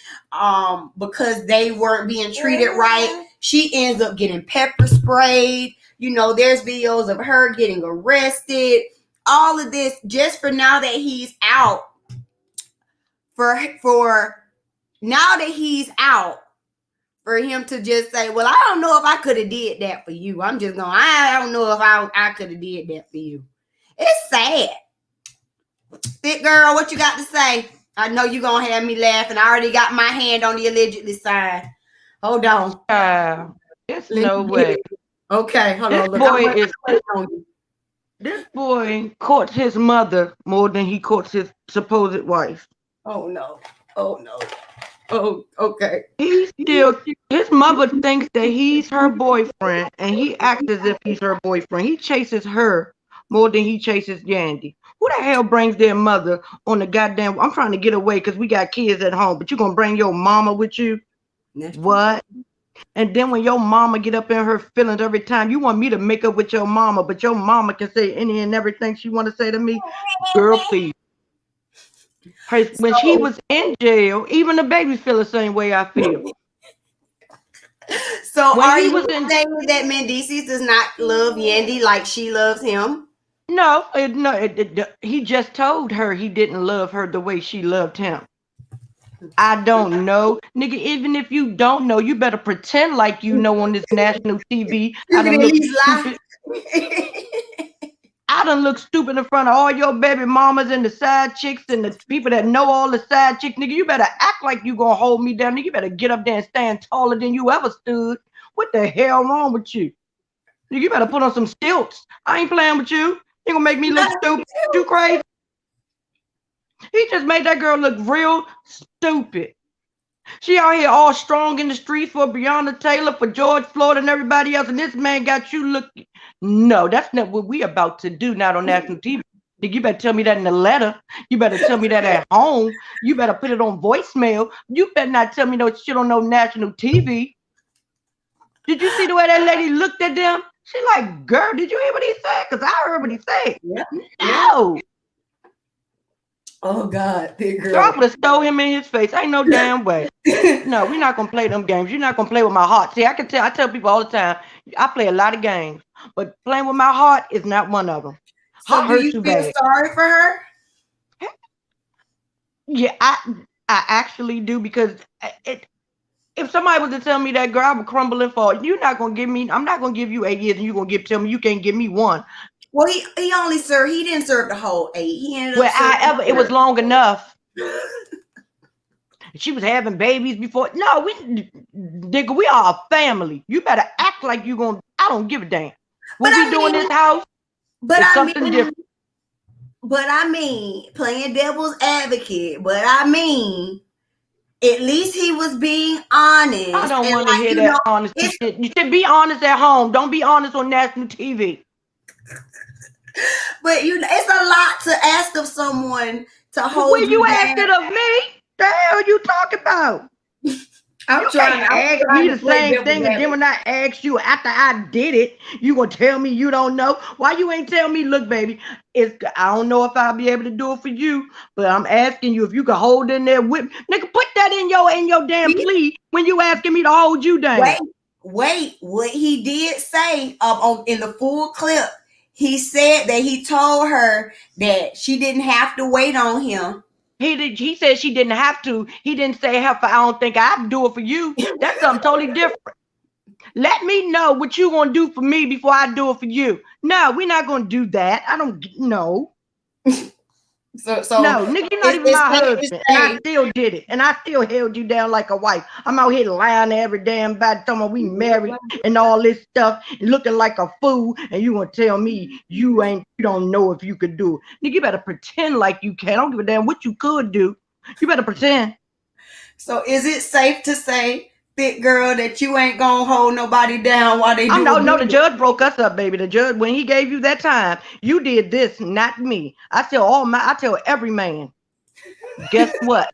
because they weren't being treated right. She ends up getting pepper sprayed. There's videos of her getting arrested. All of this just for now that he's out. For now that he's out, for him to just say, "Well, I don't know if I could have did that for you. I don't know if I could have did that for you." It's sad. Thick girl, what you got to say? I know you're going to have me laughing. I already got my hand on the allegedly sign. Hold on. There's no way. Okay, hold on. This boy courts his mother more than he courts his supposed wife. Oh, no. Oh, okay. His mother thinks that he's her boyfriend, and he acts as if he's her boyfriend. He chases her more than he chases Yandy. Who the hell brings their mother on the goddamn? I'm trying to get away because we got kids at home, but you're going to bring your mama with you? What? And then when your mama get up in her feelings every time, you want me to make up with your mama, but your mama can say any and everything she want to say to me? Girl, please. When she was in jail, even the babies feel the same way I feel. So when are you saying that Mendici does not love Yandy like she loves him? No, he just told her he didn't love her the way she loved him. I don't know. Nigga, even if you don't know, you better pretend like you know on this national TV. You can at least lie. I done look stupid in front of all your baby mamas and the side chicks and the people that know all the side chicks. Nigga, you better act like you gonna hold me down. Nigga, you better get up there and stand taller than you ever stood. What the hell wrong with you? Nigga, you better put on some stilts. I ain't playing with you. You gonna make me look stupid. You crazy? He just made that girl look real stupid. She out here all strong in the streets for Breonna Taylor, for George Floyd and everybody else, and this man got you looking. No, that's not what we about to do, not on national TV. You better tell me that in the letter. You better tell me that at home. You better put it on voicemail. You better not tell me no shit on no national TV. Did you see the way that lady looked at them? She like, girl, did you hear what he said? Because I heard what he said. Yeah. No. Oh, God, big girl. So I would have stole him in his face. Ain't no damn way. No, we're not going to play them games. You're not going to play with my heart. See, I tell people all the time, I play a lot of games, but playing with my heart is not one of them. So do you feel sorry for her? Yeah, I actually do, because if somebody was to tell me that, girl, I would crumble and fall. You're not going to give me, I'm not going to give you 8 years and you're going to tell me you can't give me 1. Well, he didn't serve the whole 8. He ended up it was long enough. She was having babies before. No, nigga, we are a family. You better act like you gonna. I don't give a damn. What we do in this house is something different. But I mean, playing devil's advocate. But I mean, at least he was being honest. I don't want to hear that honesty shit. You should be honest at home. Don't be honest on national TV. But it's a lot to ask of someone to hold when you down. asked it of me, the hell you talking about? I'm trying to ask me the same thing, and then when I ask you after I did it, you gonna tell me you don't know? Why you ain't tell me? Look, baby, I don't know if I'll be able to do it for you, but I'm asking you if you can hold in there with me. Nigga, put that in your damn plea when you asking me to hold you down. Wait, what he did say in the full clip. He said that he told her that she didn't have to wait on him. He said she didn't have to. He didn't say, I don't think I'd do it for you. That's something totally different. Let me know what you gonna do for me before I do it for you. No, we're not gonna do that. I don't know. So no, nigga, you're not even my husband. And I still did it. And I still held you down like a wife. I'm out here lying to every damn body, talking about we married and all this stuff, and looking like a fool, and you gonna tell me you don't know if you could do it. Nigga, you better pretend like you can. I don't give a damn what you could do. You better pretend. So is it safe to say, big girl, that you ain't gonna hold nobody down while they do it? No, the judge broke us up, baby. The judge, when he gave you that time, you did this, not me. I tell every man, guess what?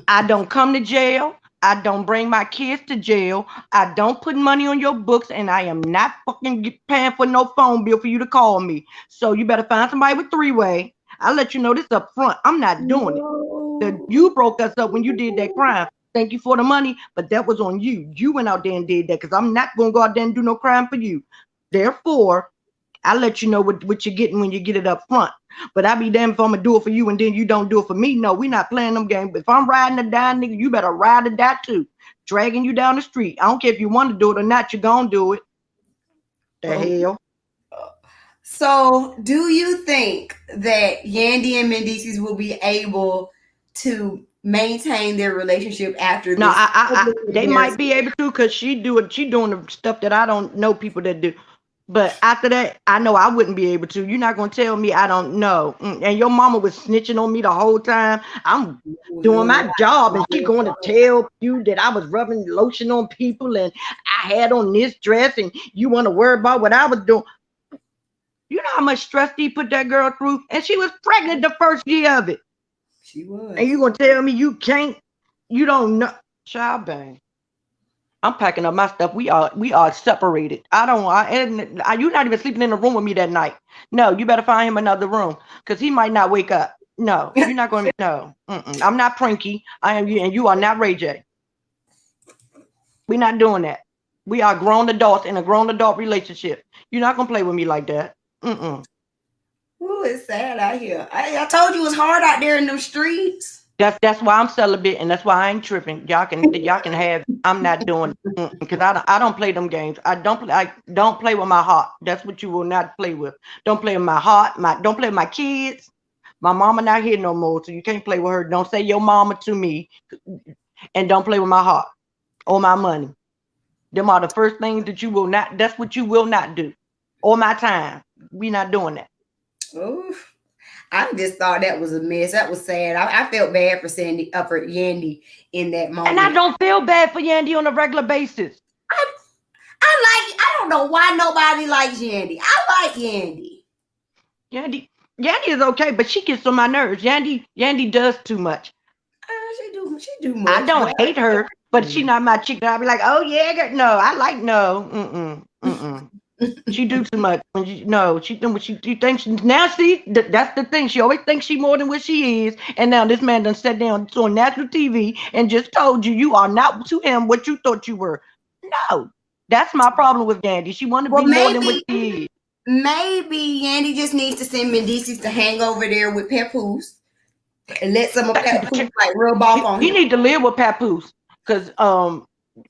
I don't come to jail. I don't bring my kids to jail. I don't put money on your books, and I am not fucking paying for no phone bill for you to call me. So you better find somebody with 3-way. I'll let you know this up front. I'm not doing it. You broke us up when you did that crime. Thank you for the money, but that was on you. You went out there and did that, because I'm not going to go out there and do no crime for you. Therefore, I'll let you know what you're getting when you get it up front. But I'll be damned if I'm going to do it for you and then you don't do it for me. No, we're not playing them games. If I'm riding or die, nigga, you better ride or die too. Dragging you down the street. I don't care if you want to do it or not, you're going to do it. The hell? So, do you think that Yandy and Mendices will be able to maintain their relationship after this? No, they might be able to, because she doing the stuff that I don't know people that do. But after that, I know I wouldn't be able to. You're not going to tell me I don't know. And your mama was snitching on me the whole time. I'm doing my job, and she going to tell you that I was rubbing lotion on people and I had on this dress, and you want to worry about what I was doing. You know how much stress he put that girl through? And she was pregnant the first year of it. She was. And you going to tell me you don't know. Child bang. I'm packing up my stuff. We are separated. You're not even sleeping in the room with me that night. No, you better find him another room, because he might not wake up. No, you're not going to. No, I'm not Prinky. I am you, and you are not Ray J. We're not doing that. We are grown adults in a grown adult relationship. You're not going to play with me like that. Ooh, it's sad out here. I told you it's hard out there in them streets. That's why I'm celibate, and that's why I ain't tripping. Y'all can have. I'm not doing because I don't play them games. I don't play with my heart. That's what you will not play with. Don't play with my heart. Don't play with my kids. My mama not here no more, so you can't play with her. Don't say your mama to me, and don't play with my heart or my money. Them are the first things that you will not. That's what you will not do. Or my time. We not doing that. Oof. I just thought that was a mess. That was sad. I felt bad for for Yandy in that moment. And I don't feel bad for Yandy on a regular basis. I don't know why nobody likes Yandy. I like Yandy. Yandy is okay, but she gets on my nerves. Yandy does too much. She do much. I don't hate her, but she not my chick. I'll be like, oh yeah, girl. No, I like no. She do too much. She thinks now. See, that's the thing. She always thinks she more than what she is. And now this man done sat down on national TV and just told you are not to him what you thought you were. No, that's my problem with Yandy. She want to be more than what she is. Maybe Yandy just needs to send Mendices to hang over there with Papoose and let some of Papoose like rub off on him. He need to live with Papoose because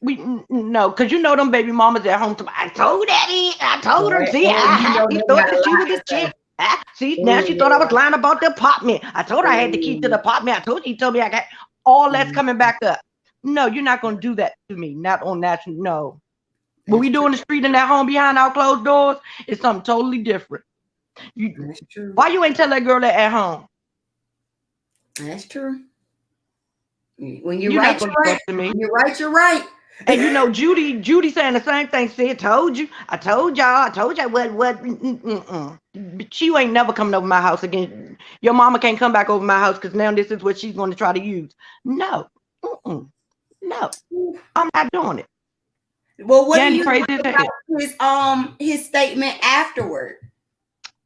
because you know them baby mamas at home. I told Daddy, I told her. See, he thought that she was a chick. See, now she thought I was lying about the apartment. I told her I had the key to the apartment. I told you, he told me I got all that's coming back up. No, you're not gonna do that to me. Not on national. No. What we do in the street and at home behind our closed doors is something totally different. Why you ain't tell that girl that at home? That's true. When you're right, you're right. When you're right, you're right. And you know, Judy saying the same thing. See, I told you. I told y'all. What? But you ain't never coming over my house again. Your mama can't come back over my house because now this is what she's going to try to use. No. No. I'm not doing it. Well, what do you think about his statement afterward?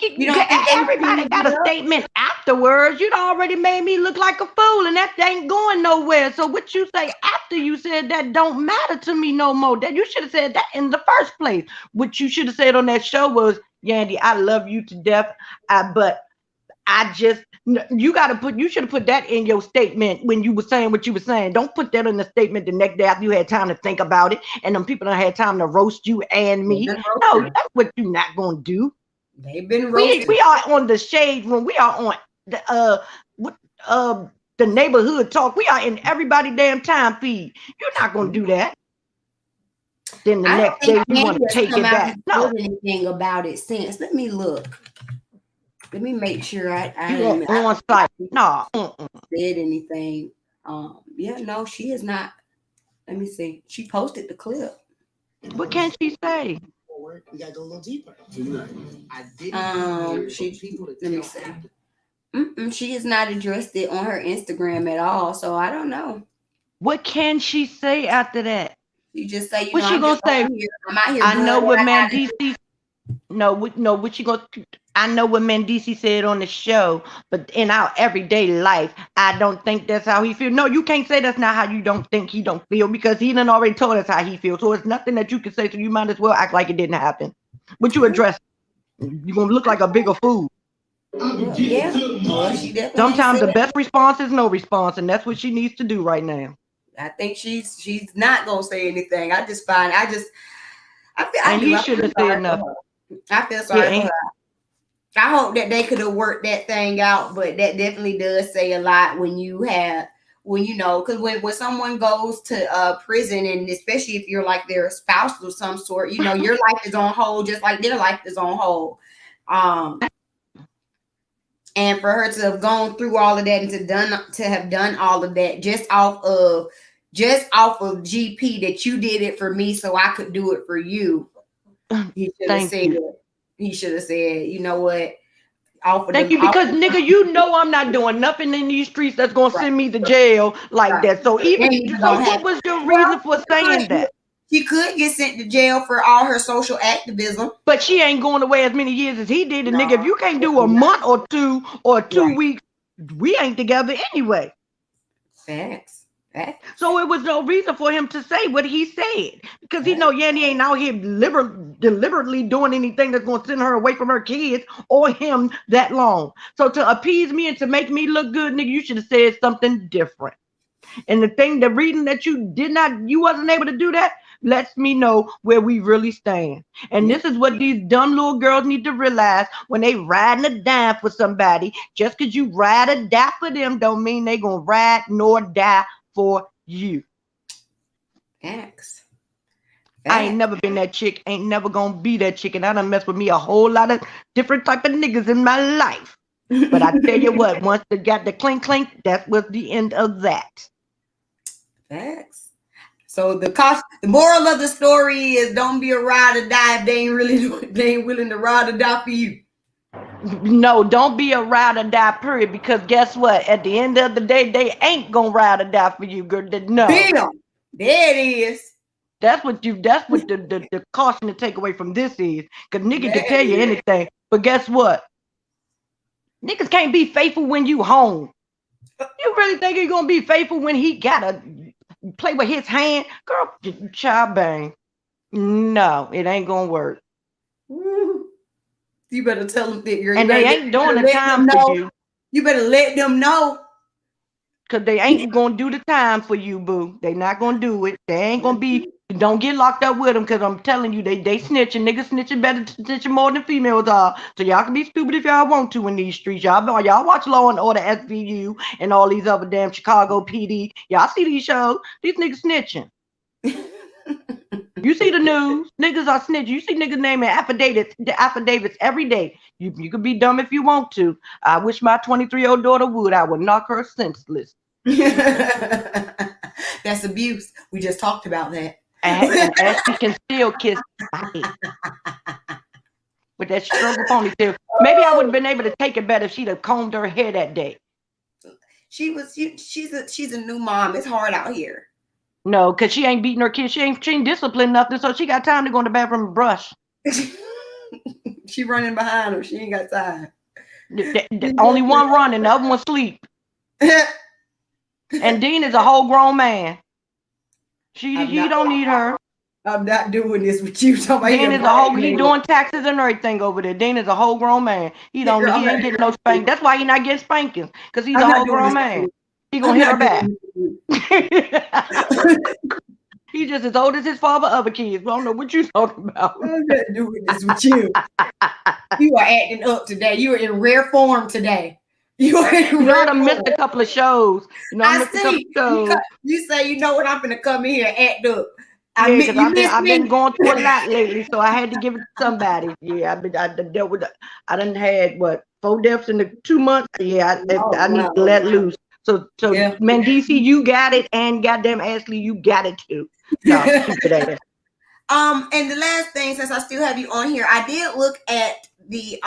You don't think everybody got a statement afterwards? You'd already made me look like a fool, and that ain't going nowhere. So what you say after you said that don't matter to me no more. That you should have said that in the first place. What you should have said on that show was, Yandy, I love you to death, but I just you should have put that in your statement when you were saying what you were saying. Don't put that in the statement the next day after you had time to think about it, and them people don't had time to roast you and me. No, that's what you're not gonna do. They've been roasted. We are on the shade room. We are on the neighborhood talk. We are in everybody damn time feed. You're not gonna do that. Then the next day you want to take it back. No, anything about it since. Let me look. Let me make sure I on site. No, said anything. Yeah, no, she is not. Let me see. She posted the clip. What can she say? We gotta go a little deeper. I didn't let me see. She has not addressed it on her Instagram at all, so I don't know. What can she say after that? You just say, what she gonna say? I'm out here. I know what Mendices. No, what you gonna? I know what Mendices said on the show, but in our everyday life, I don't think that's how he feels. No, you can't say that's not how you don't think he don't feel because he done already told us how he feels. So it's nothing that you can say. So you might as well act like it didn't happen. But you address, you're gonna look like a bigger fool. Yeah. Well, she definitely sometimes the best response is no response, and that's what she needs to do right now. I think she's not gonna say anything. I feel. And he should have said nothing. I feel sorry for her. I hope that they could have worked that thing out, but that definitely does say a lot when you know, because when someone goes to prison, and especially if you're like their spouse of some sort, you know, your life is on hold just like their life is on hold. And for her to have gone through all of that and to have done all of that just off of GP that you did it for me so I could do it for you. He should have said, you know what? Thank you, because nigga, you know I'm not doing nothing in these streets that's gonna send me to jail like that. So what was your reason for saying that? She could get sent to jail for all her social activism, but she ain't going away as many years as he did. And nigga, if you can't do a month or two or 2 weeks, we ain't together anyway. Facts. So it was no reason for him to say what he said, because he know Yandy ain't out here deliberately doing anything that's going to send her away from her kids or him that long. So to appease me and to make me look good, nigga, you should have said something different. And the reason that you wasn't able to do that lets me know where we really stand. And this is what these dumb little girls need to realize when they riding or dying for somebody. Just because you ride or die for them don't mean they gonna ride nor die for you. Facts. I ain't never been that chick, ain't never gonna be that chick, and I done messed with me a whole lot of different type of niggas in my life. But I tell you what, once they got the clink clink, that was the end of that. Facts. So the moral of the story is don't be a ride or die if they ain't willing to ride or die for you. No, don't be a ride or die, period. Because guess what? At the end of the day, they ain't gonna ride or die for you, girl. No. Bam! There it is. That's what the caution to take away from this is. Because niggas can tell you anything. But guess what? Niggas can't be faithful when you home. You really think he's gonna be faithful when he gotta play with his hand? Girl, child bang. No, it ain't gonna work. You better tell them that and they ain't doing the time for you. You better let them know. Because they ain't gonna do the time for you, boo. They not gonna do it. They ain't gonna be. Don't get locked up with them, because I'm telling you, they snitching. Niggas snitching better snitching more than females are. So y'all can be stupid if y'all want to in these streets. Y'all watch Law and Order SVU and all these other damn Chicago PD. Y'all see these shows. These niggas snitching. You see the news. Niggas are snitching. You see niggas naming affidavits every day. You could be dumb if you want to. I wish my 23-year-old daughter would. I would knock her senseless. That's abuse. We just talked about that. And Ashley can still kiss body with that struggle ponytail. Maybe I would have been able to take it better if she'd have combed her hair that day. She's a new mom. It's hard out here. No, because she ain't beating her kids. She ain't disciplined nothing, so she got time to go in the bathroom and brush. She running behind her. She ain't got time. Only one running, the other one sleep. And Dean is a whole grown man. He don't need her. I'm not doing this with you. Dean is he doing taxes and everything over there. Dean is a whole grown man. He ain't getting no spank. That's why he not getting spankings, because he's a whole grown man. He gonna hit her back. He's just as old as his father, other kids. I don't know what you talking about. I'm not doing this with you. You are acting up today. You are in rare form today. You are in rare form. Missed a couple of shows. I see. You say, you know what? I'm gonna come in here and act up. I've been going through a lot lately, so I had to give it to somebody. Yeah, I dealt with. I done had 4 deaths in the 2 months. Yeah, I need to let loose. So yeah. Mendici, you got it, and goddamn Ashley, you got it too. No, and the last thing, since I still have you on here, I did look at the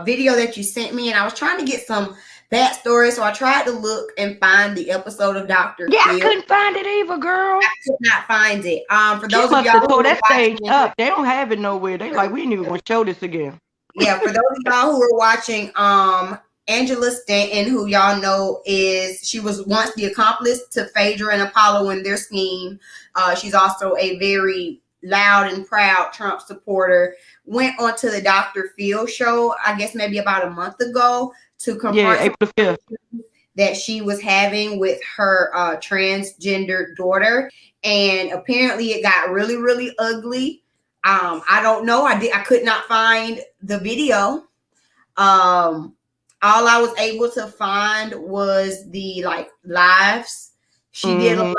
video that you sent me, and I was trying to get some backstory, so I tried to look and find the episode of Dr. Yeah, Phil. I couldn't find it either, girl. I could not find it. For those of y'all who that stage up, they don't have it nowhere. They like, we ain't even gonna show this again. Yeah, for those of y'all who are watching, Angela Stanton, who y'all know she was once the accomplice to Phaedra and Apollo in their scheme. She's also a very loud and proud Trump supporter. Went on to the Dr. Phil show, I guess maybe about a month ago, to confront April 5th. that she was having with her transgender daughter. And apparently it got really, really ugly. I don't know. I could not find the video. All I was able to find was the lives. She did a live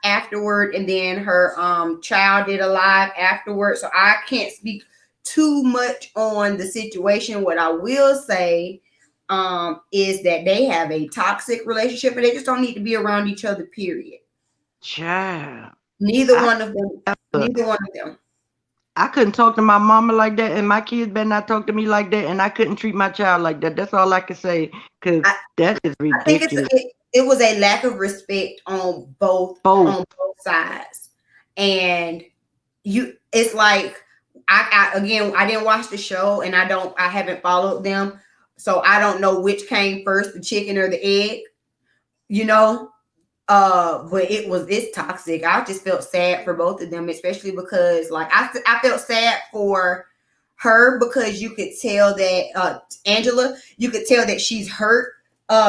afterward, and then her child did a live afterward. So I can't speak too much on the situation. What I will say is that they have a toxic relationship, and they just don't need to be around each other, period. Child. Neither one of them. I couldn't talk to my mama like that, and my kids better not talk to me like that, and I couldn't treat my child like that. That's all I can say, because that is ridiculous. I think it was a lack of respect on both sides, and it's like I didn't watch the show, and I haven't followed them, so I don't know which came first, the chicken or the egg. you know. But it's toxic. I just felt sad for both of them, especially because like I felt sad for her because you could tell that Angela, you could tell that she's hurt.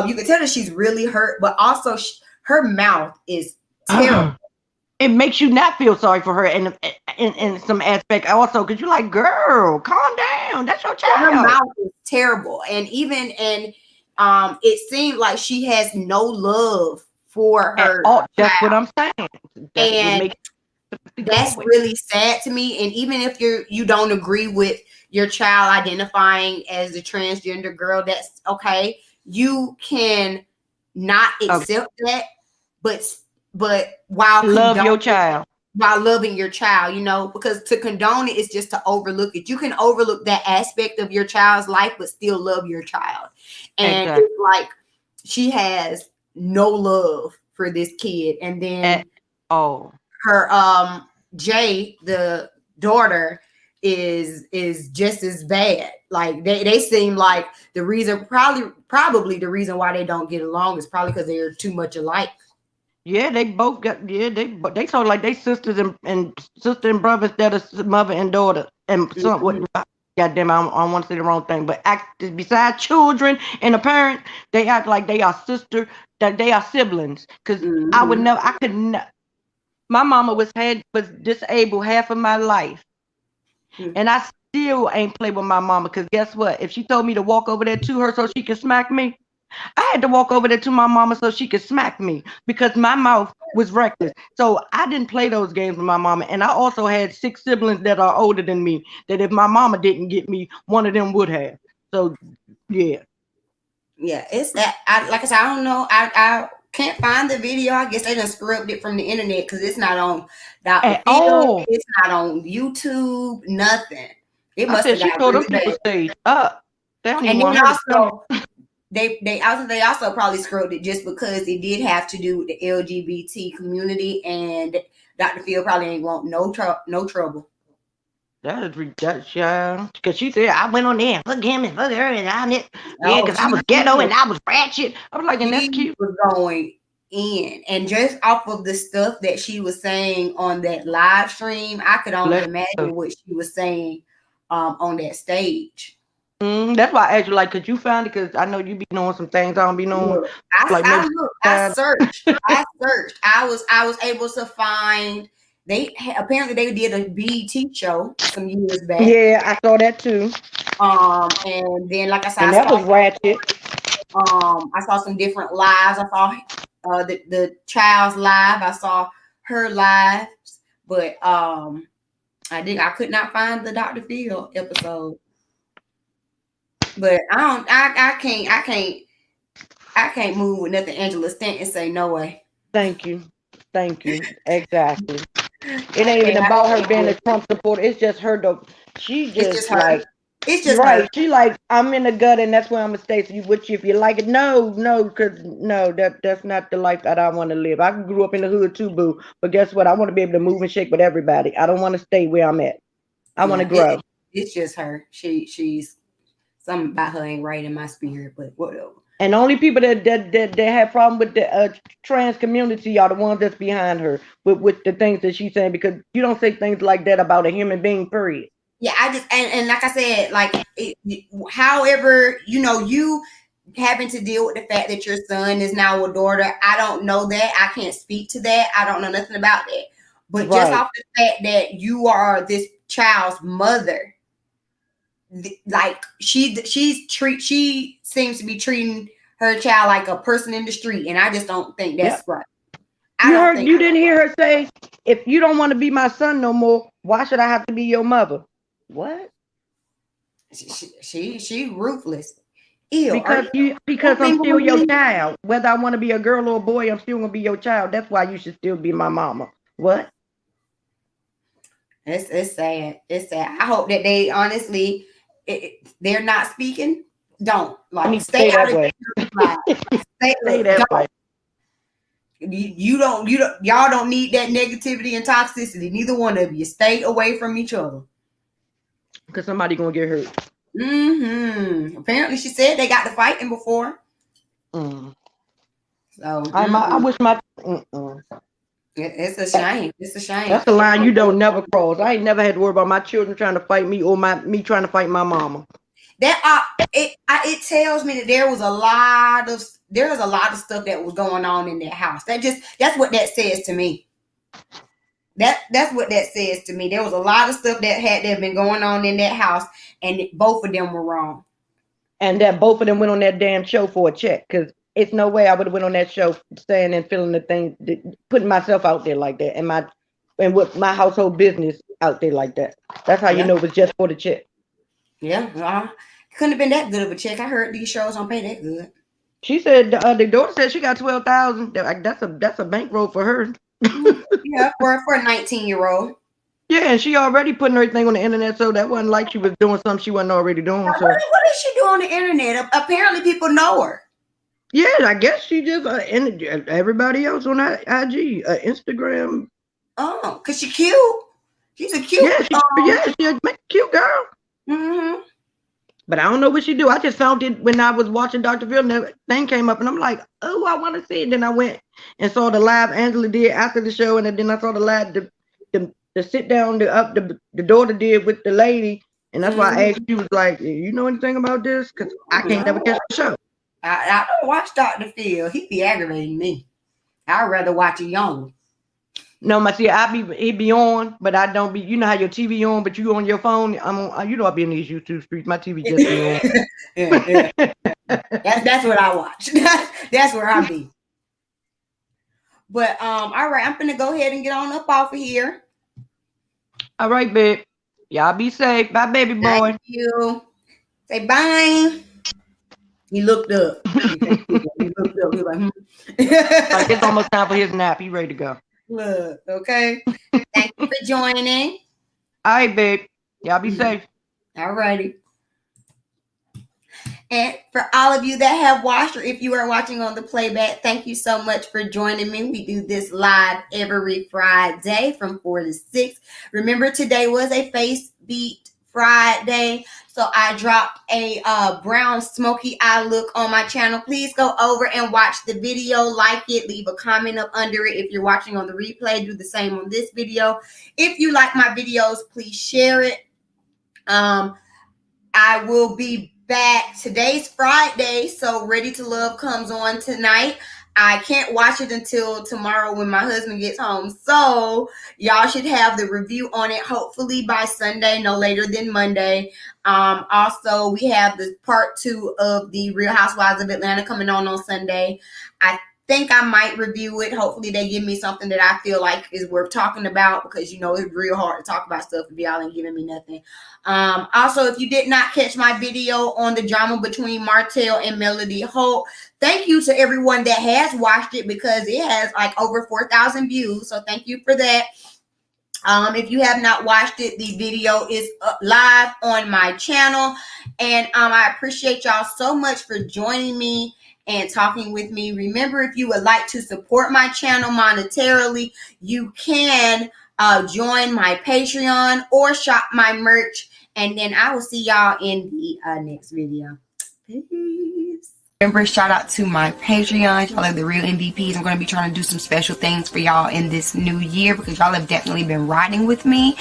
You could tell that she's really hurt, but also her mouth is terrible. It makes you not feel sorry for her in some aspect also, because you're like, girl, calm down. That's your child. Her mouth is terrible, and it seemed like she has no love for her. That's what I'm saying. And that's really sad to me. And even if you don't agree with your child identifying as a transgender girl, that's okay. You can not accept that, but while love your child, while loving your child, because to condone it is just to overlook it. You can overlook that aspect of your child's life, but still love your child. And it's like she has no love for this kid. And then her Jay, the daughter, is just as bad. Like they seem like the reason, probably the reason why they don't get along is probably because they're too much alike. Yeah, they both got. Yeah, they sort of like they sisters and sister and brothers that are mother and daughter and somewhat. Goddamn, I don't want to say the wrong thing, but beside children and a parent, they act like they are sister, that they are siblings. Because I could not. My mama was disabled half of my life, and I still ain't play with my mama. Because guess what? If she told me to walk over there to her so she could smack me, I had to walk over there to my mama so she could smack me because my mouth was reckless. So I didn't play those games with my mama. And I also had 6 siblings that are older than me, that if my mama didn't get me, one of them would have. So, yeah. Yeah, it's that. Like I said, I don't know. I can't find the video. I guess they done scrubbed it from the internet because it's not on Dr. Phil. It's not on YouTube. Nothing. It must have got told them people stayed up. And then also, they also probably scrubbed it just because it did have to do with the LGBT community, and Dr. Phil probably ain't want no trouble. That is ridiculous. Because she said, I went on there and fuck him and fuck her and I'm it. Yeah, because I was ghetto and I was ratchet. I was like, and that's cute. Was going in. And just off of the stuff that she was saying on that live stream, I could only imagine what she was saying on that stage. That's why I asked you, like, could you find it? Because I know you be knowing some things I don't be knowing. Look, I searched. I was able to find. Apparently they did a BET show some years back. Yeah, I saw that too. And then like I said, that was ratchet. I saw some different lives. I saw the child's live. I saw her lives, but I could not find the Dr. Phil episode. But I can't move with nothing Angela Stanton say no way. Thank you. Exactly. It ain't even about her being a Trump supporter. It's just her though. She just like it's just right. Her. She like, I'm in the gut and that's where I'm gonna stay. So if you like it, no, because that's not the life that I want to live. I grew up in the hood too, boo. But guess what? I want to be able to move and shake with everybody. I don't want to stay where I'm at. I want to grow. It's just her. She's something about her ain't right in my spirit, but whatever. And the only people that have problem with the trans community are the ones that's behind her with the things that she's saying, because you don't say things like that about a human being, period. Yeah, I just and like I said, like however, you having to deal with the fact that your son is now a daughter. I don't know that. I can't speak to that. I don't know nothing about that. But just off the fact that you are this child's mother, like she seems to be treating her child like a person in the street, and I just don't think that's right. You didn't hear her say, if you don't want to be my son no more, why should I have to be your mother? What? She ruthless. Ew, because I'm still your child. Whether I want to be a girl or a boy, I'm still gonna be your child. That's why you should still be my mama. What? It's sad. It's sad. I hope that they honestly, they're not speaking. Don't stay out of it. Stay that way. Y'all don't need that negativity and toxicity. Neither one of you. Stay away from each other. Because somebody gonna get hurt. Apparently, she said they got to fighting before. So I wish my. it's a shame. It's a shame. That's a line you don't never cross. I ain't never had to worry about my children trying to fight me or me trying to fight my mama. That it tells me that there was a lot of stuff that was going on in that house. That's what that says to me. That's what that says to me. There was a lot of stuff that had been going on in that house, and both of them were wrong. And that both of them went on that damn show for a check, because it's no way I would have went on that show saying and feeling the thing, putting myself out there like that, and with my household business out there like that. That's how you know it was just for the check. Yeah, couldn't have been that good of a check. I heard these shows don't pay that good. She said the daughter said she got $12,000. That's a bankroll for her. Yeah, for a 19-year-old. Yeah, and she already putting everything on the internet, so that wasn't like she was doing something she wasn't already doing. So what did she do on the internet? Apparently, people know her. Yeah, I guess she just everybody else on IG, Instagram. Oh, cause she cute. She's a cute. She's a cute girl. Mm-hmm. But I don't know what she do. I just found it when I was watching Dr. Phil, and that thing came up, and I'm like, oh, I want to see it. Then I went and saw the live Angela did after the show, and then I saw the live the sit down the daughter did with the lady, and that's why I asked you, was like, you know anything about this? Because I can't never catch the show. I don't watch Dr. Phil. He be aggravating me. I'd rather watch it young. No, it be on, but I don't be. You know how your TV on, but you on your phone. I be in these YouTube streets. My TV just be on. That's what I watch. That's where I be. But all right, I'm gonna go ahead and get on up off of here. All right, babe. Y'all be safe. Bye, baby boy. Thank you. Say bye. He looked up. He looked up. He was like, Like it's almost time for his nap. He ready to go. Look, okay. Thank you for joining. All right, babe. Y'all be safe. All righty. And for all of you that have watched, or if you are watching on the playback, thank you so much for joining me. We do this live every Friday from 4 to 6. Remember, today was a Face Beat Friday, so I dropped a brown smoky eye look on my channel. Please go over and watch the video, like it, leave a comment up under it. If you're watching on the replay, do the same on this video. If you like my videos, please share it. I will be back. Today's Friday, so Ready to Love comes on tonight. I can't watch it until tomorrow when my husband gets home. So y'all should have the review on it hopefully by Sunday, no later than Monday. Also, we have the part 2 of the Real Housewives of Atlanta coming on Sunday. I think I might review it. Hopefully they give me something that I feel like is worth talking about, because you know it's real hard to talk about stuff if y'all ain't giving me nothing. Also, if you did not catch my video on the drama between Martell and Melody Holt, thank you to everyone that has watched it, because it has like over 4,000 views. So thank you for that. If you have not watched it, the video is live on my channel. And I appreciate y'all so much for joining me and talking with me. Remember, if you would like to support my channel monetarily, you can join my Patreon or shop my merch. And then I will see y'all in the next video. Peace. Remember, shout out to my Patreon. Y'all are the real MVPs. I'm going to be trying to do some special things for y'all in this new year, because y'all have definitely been riding with me.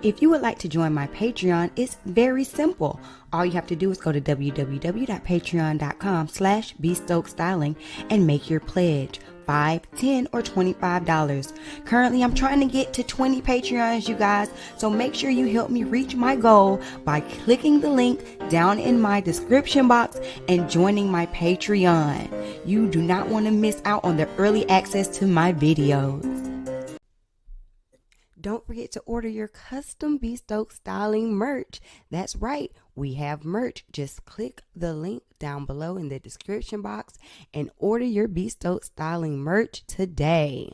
If you would like to join my Patreon, it's very simple. All you have to do is go to www.patreon.com/bstokestyling and make your pledge. $5, $10, or $25. Currently, I'm trying to get to 20 Patreons, you guys. So make sure you help me reach my goal by clicking the link down in my description box and joining my Patreon. You do not want to miss out on the early access to my videos. Don't forget to order your custom B Stokes styling merch. That's right, we have merch. Just click the link down below in the description box and order your B Stokes styling merch today.